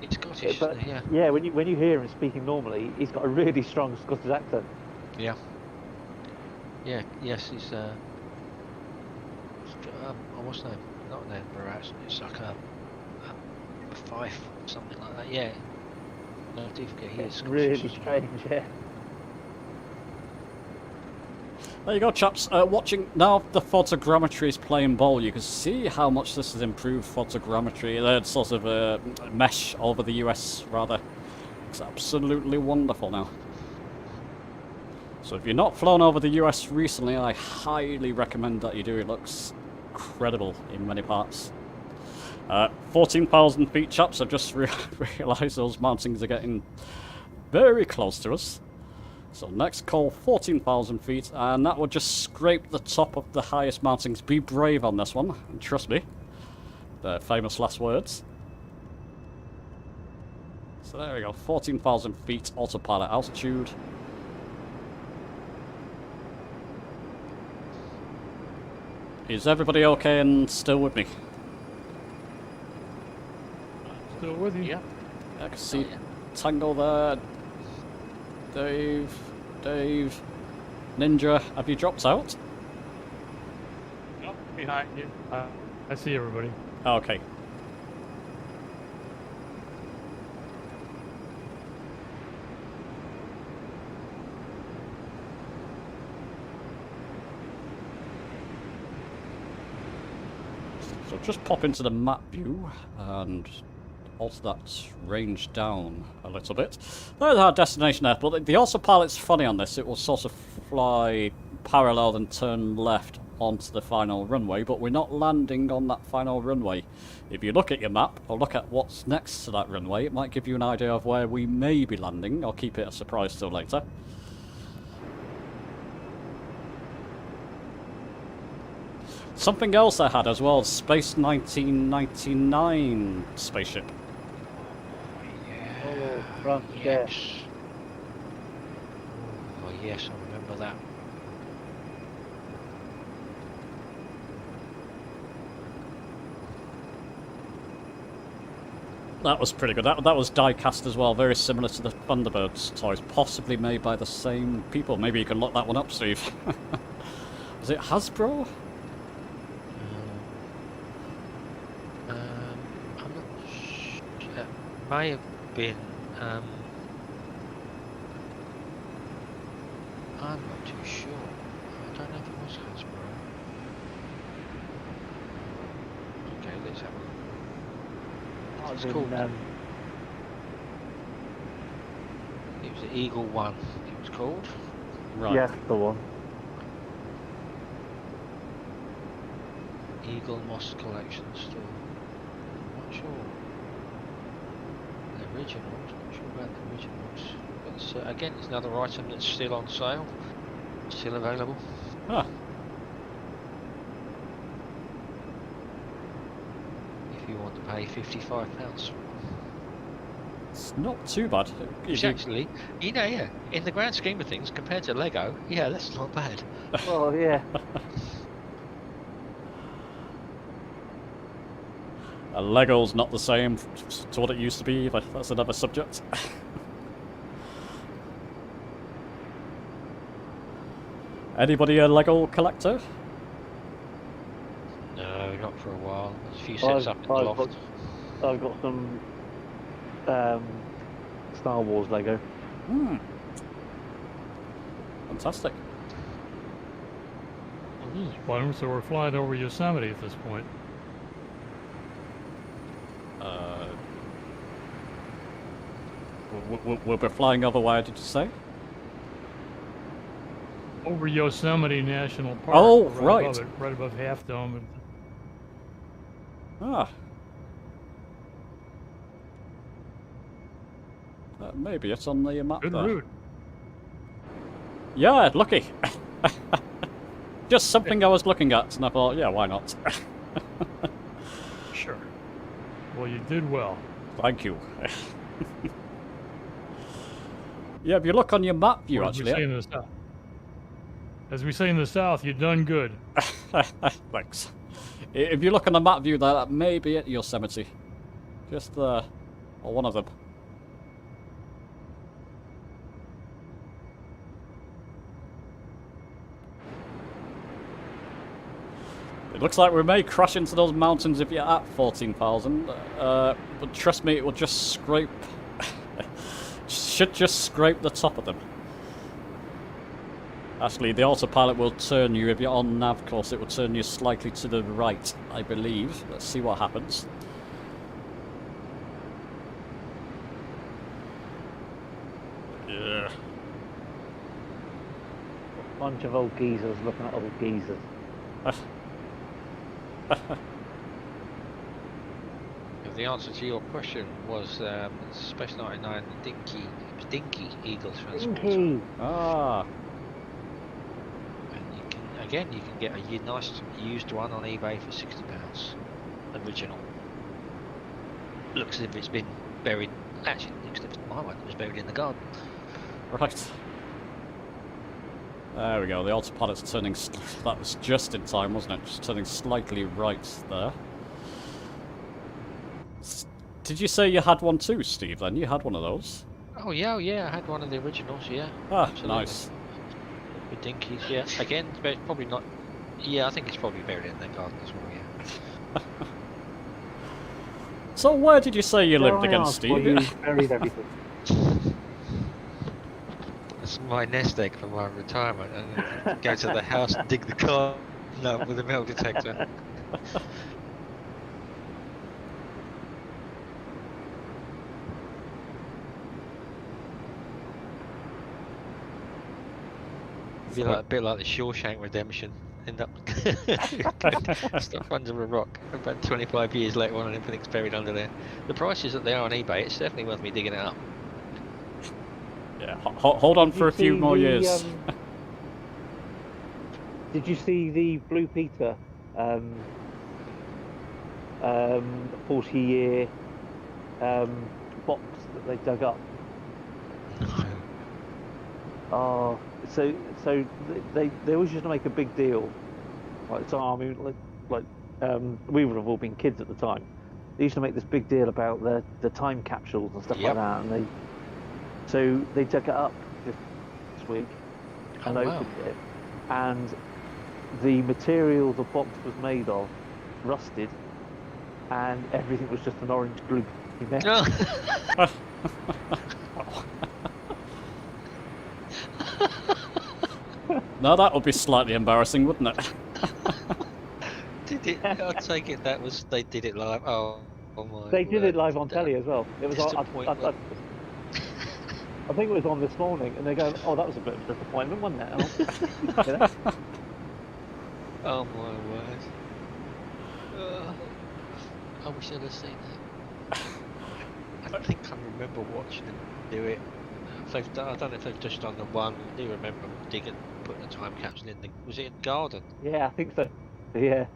It's Scottish, But isn't he? Yeah. yeah, when you hear him speaking normally, he's got a really strong Scottish accent. Yeah. Yeah, yes, he's oh, what's the name? Not an Edinburgh accent, it's like a Fife, something like that, yeah. No, I do forget he is It's Scottish. really strange, yeah. There you go, chaps. Watching now, the photogrammetry is playing ball. You can see how much this has improved photogrammetry. The sort of mesh over the US, rather. It's absolutely wonderful now. So if you're not flown over the US recently, I highly recommend that you do. It looks incredible in many parts. 14,000 feet, chaps. I've just realised those mountains are getting very close to us. So next call, 14,000 feet, and that would just scrape the top of the highest mountains. Be brave on this one, and trust me. The famous last words. So there we go, 14,000 feet autopilot altitude. Is everybody okay and still with me? Still with you? Yeah. I can see yeah. Tango there. Dave, Ninja, have you dropped out? Nope, behind you. I see everybody. Okay. So just pop into the map view and alter that range down a little bit. There's our destination there, but the autopilot's funny on this. It will sort of fly parallel and turn left onto the final runway, but we're not landing on that final runway. If you look at your map, or look at what's next to that runway, it might give you an idea of where we may be landing. I'll keep it a surprise till later. Something else I had as well, Space 1999 spaceship. Oh, France, Yes. Oh yes, I remember that. That was pretty good. That was die-cast as well, very similar to the Thunderbirds toys, possibly made by the same people. Maybe you can look that one up, Steve. Was it Hasbro? I'm not sure. It may have been. I'm not too sure. I don't know if it was Hasbro. Okay, let's have a look. It's called. It was the Eagle One. It was called. Right. Yes, the one. Eagle Moss Collection Store. Not sure. The originals. Not sure about the originals. But it's, again, it's another item that's still on sale. Still available. Ah, If you want to pay £55. it's not too bad. Which actually, yeah, in the grand scheme of things, compared to Lego, yeah, that's not bad. Oh, yeah. Lego's not the same to what it used to be, but that's another subject. Anybody a Lego collector? No, not for a while. There's a few sets up in the loft. I've got some Star Wars Lego. Hmm. Fantastic. Well, this is fun. So we're flying over Yosemite at this point. We'll be flying over where, did you say? Over Yosemite National Park. Oh, right right. Above it, right above Half Dome. Ah. Maybe it's on the map Good there. route. Yeah, lucky. Just something I was looking at, and I thought, yeah, why not? Sure. Well, you did well. Thank you. Yeah, if you look on your map view, Or as we say actually. in the South. As we say in the South, you done good. Thanks. If you look on the map view there, that may be at Yosemite. Just there. Or one of them. It looks like we may crash into those mountains if you're at 14,000. But trust me, it will just scrape... should just scrape the top of them. Actually, the autopilot will turn you, if you're on nav course, it will turn you slightly to the right, I believe. Let's see what happens. Yeah. Bunch of old geezers looking at old geezers. Have the answer to your question was Space 99 Dinky Eagle Transporter. Dinky. Ah, And you can get a nice used one on eBay for £60. Original. Looks as if it's been buried. Actually, looks as if my one was buried in the garden. right. There we go. The autopilot's turning. That was just in time, wasn't it? Just turning slightly right there. Did you say you had one too, Steve? Then you had one of those. Oh yeah, I had one of the originals. Yeah. Ah, Absolutely. nice. With dinkies, yeah. Again, it's probably not. Yeah, I think it's probably buried in the garden as well. Yeah. So where did you say you lived Dare I again, ask why Steve? you buried everything. That's my nest egg for my retirement, and then go to the house, dig the car up with a metal detector. Be like a bit like the Shawshank Redemption. End up stuff under a rock. About 25 years later on, and everything's buried under there. The prices that they are on eBay, it's definitely worth me digging it up. Yeah, hold on for a few more years. Did you see the Blue Peter 40-year box that they dug up? Oh, so they always used to make a big deal. Like, so I mean, we would have all been kids at the time. They used to make this big deal about the time capsules and stuff Yep. like that, and they dug it up this week and Oh, wow. opened it, and the material the box was made of rusted, and everything was just an orange glue mess. No, that would be slightly embarrassing, wouldn't it? Did it? I take it that was they did it live. Oh my! They did word. it live on telly as well. It was Disappointment. I think it was on this morning, and they go, "Oh, that was a bit of a disappointment, wasn't it?" You know? Oh my word! I wish I'd have seen that. I think I remember watching them do it. I don't know if they've just done the one. I do remember putting a time capsule in the. Was it in the garden? Yeah, I think so. Yeah.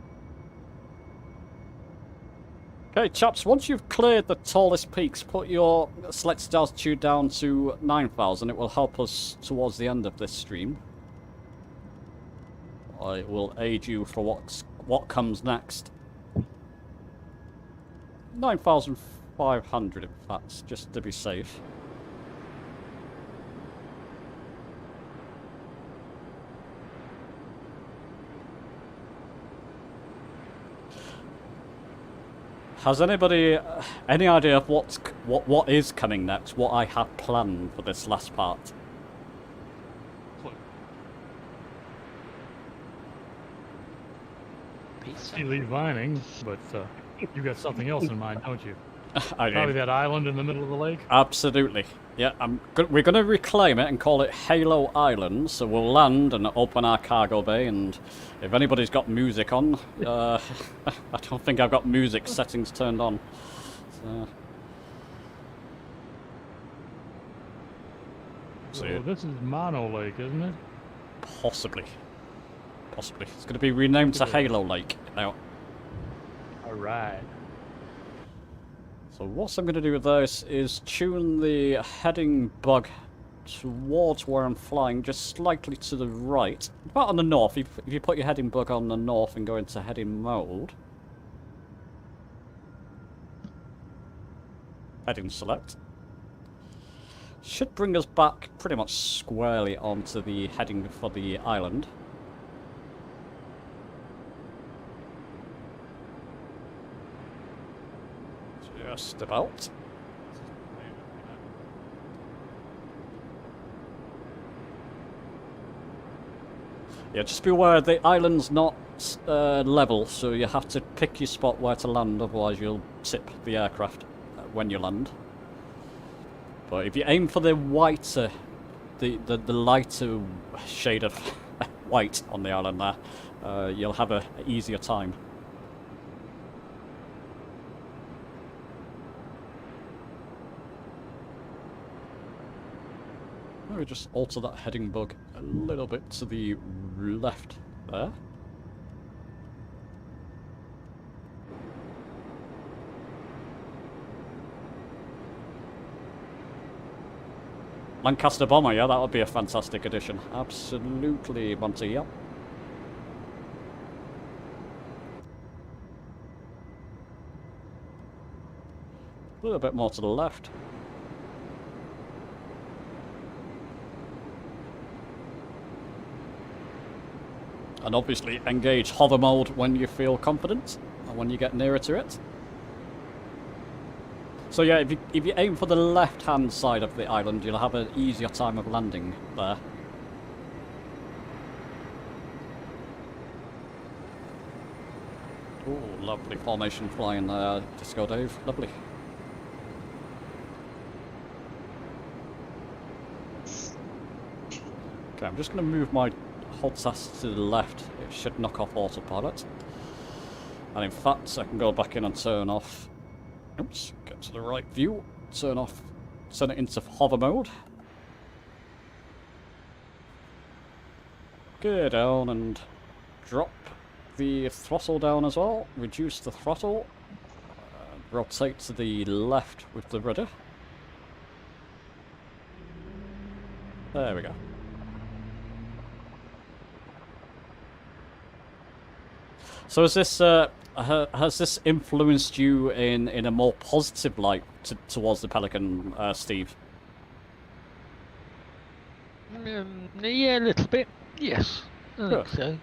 Okay, chaps, once you've cleared the tallest peaks, put your selected altitude down to 9,000. It will help us towards the end of this stream. I will aid you for what comes next. 9,500, in fact, just to be safe. Has anybody any idea of what is coming next? What I have planned for this last part? Pizza. You leave Vining, but you got something else in mind, don't you? I do. Probably that island in the middle of the lake. Absolutely. Yeah, we're going to reclaim it and call it Halo Island. So we'll land and open our cargo bay, and if anybody's got music on, I don't think I've got music settings turned on. So this is Mono Lake, isn't it? Possibly. Possibly. It's going to be renamed to Halo Lake now. All right. So what I'm going to do with this is tune the heading bug towards where I'm flying, just slightly to the right. About on the north. If you put your heading bug on the north and go into heading mode. Heading select. Should bring us back pretty much squarely onto the heading for the island. Just about. Yeah, just be aware the island's not level, so you have to pick your spot where to land, otherwise you'll tip the aircraft when you land. But if you aim for the whiter, the lighter shade of white on the island there, you'll have an easier time. Let me just alter that heading bug a little bit to the left there. Lancaster Bomber, yeah, that would be a fantastic addition. Absolutely, Monty, yep. A little bit more to the left. And obviously engage hover mode when you feel confident, and when you get nearer to it. So yeah, if you aim for the left-hand side of the island, you'll have an easier time of landing there. Oh, lovely formation flying there, Disco Dave. Lovely. Okay, I'm just going to move my hodsas to the left. It should knock off autopilot. And in fact, I can go back in and turn off. Oops, get to the right view. Turn it into hover mode. Go down and drop the throttle down as well. Reduce the throttle. Rotate to the left with the rudder. There we go. So has this influenced you in a more positive light towards the Pelican, Steve? Yeah, a little bit. Yes, I think so.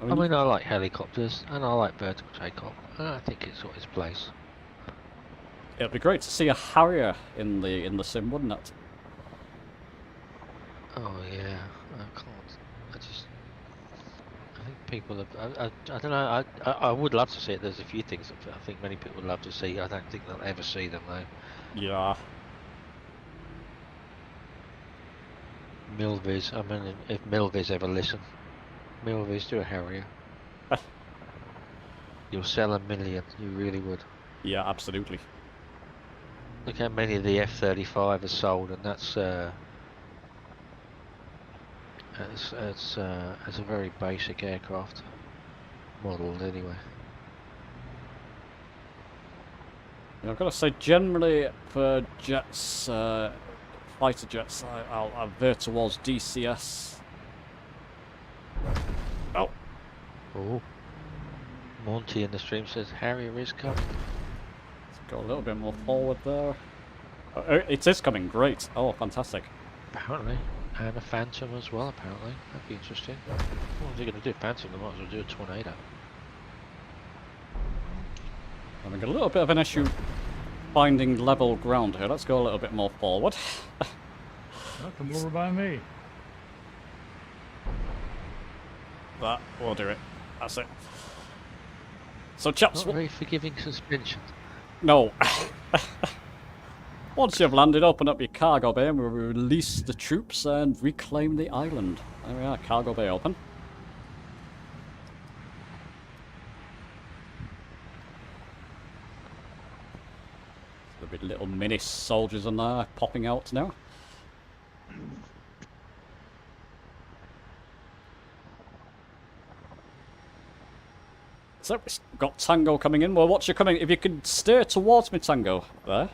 I mean, I like helicopters and I like vertical takeoff, and I think it's got its place. It'd be great to see a Harrier in the sim, wouldn't it? Oh yeah, I can't. I think people have. I don't know. I would love to see it. There's a few things that I think many people would love to see. I don't think they'll ever see them though. Yeah. Milviz. I mean, if Milviz ever listen, Milviz, do a Harrier. You'll sell 1 million. You really would. Yeah, absolutely. Look how many of the F-35 are sold, and that's a very basic aircraft model anyway. Yeah, I've got to say, generally for jets, fighter jets, I'll veer towards DCS. Oh. Oh. Monty in the stream says Harrier is coming. Let's go a little bit more forward there. It is coming, great. Oh, fantastic. Apparently. And a Phantom as well, apparently. That'd be interesting. What are they going to do? Phantom, they might as well do a Tornado. Having a little bit of an issue finding level ground here. Let's go a little bit more forward. Well, come over by me. That will do it. That's it. So chaps... Not very forgiving suspension. No. Once you've landed, open up your cargo bay and we'll release the troops and reclaim the island. There we are, cargo bay open. There'll be little mini soldiers on there popping out now. So, we've got Tango coming in. Well, watch you coming. If you could steer towards me, Tango, there.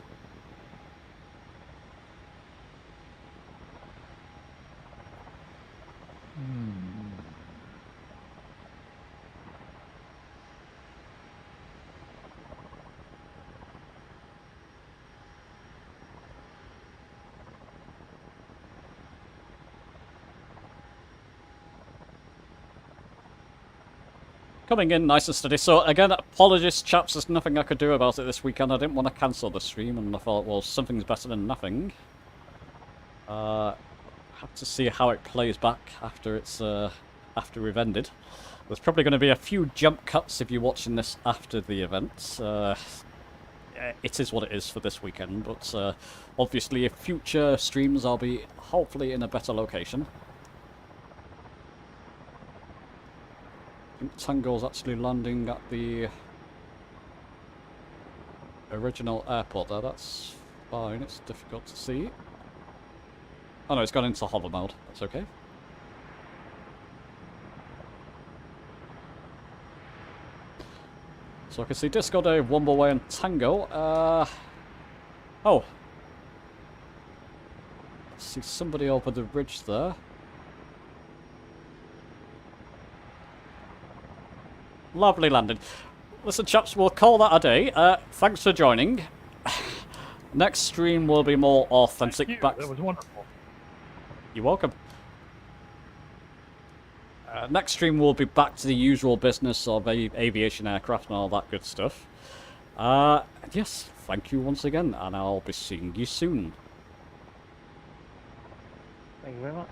Coming in nice and steady. So again, apologies chaps, there's nothing I could do about it this weekend. I didn't want to cancel the stream and I thought, well, something's better than nothing. Have to see how it plays back after it's after we've ended. There's probably going to be a few jump cuts if you're watching this after the event. It is what it is for this weekend, but obviously if future streams I'll be hopefully in a better location. I think Tango's actually landing at the original airport there. That's fine. It's difficult to see. Oh no, it's gone into hover mode. That's okay. So I can see Disco Dave, Wumbleway and Tango. Oh. I see somebody over the ridge there. Lovely landing. Listen, chaps, we'll call that a day. Thanks for joining. Next stream will be more authentic. Thank you. That was wonderful. You're welcome. Next stream will be back to the usual business of aviation aircraft and all that good stuff. Yes, thank you once again, and I'll be seeing you soon. Thank you very much.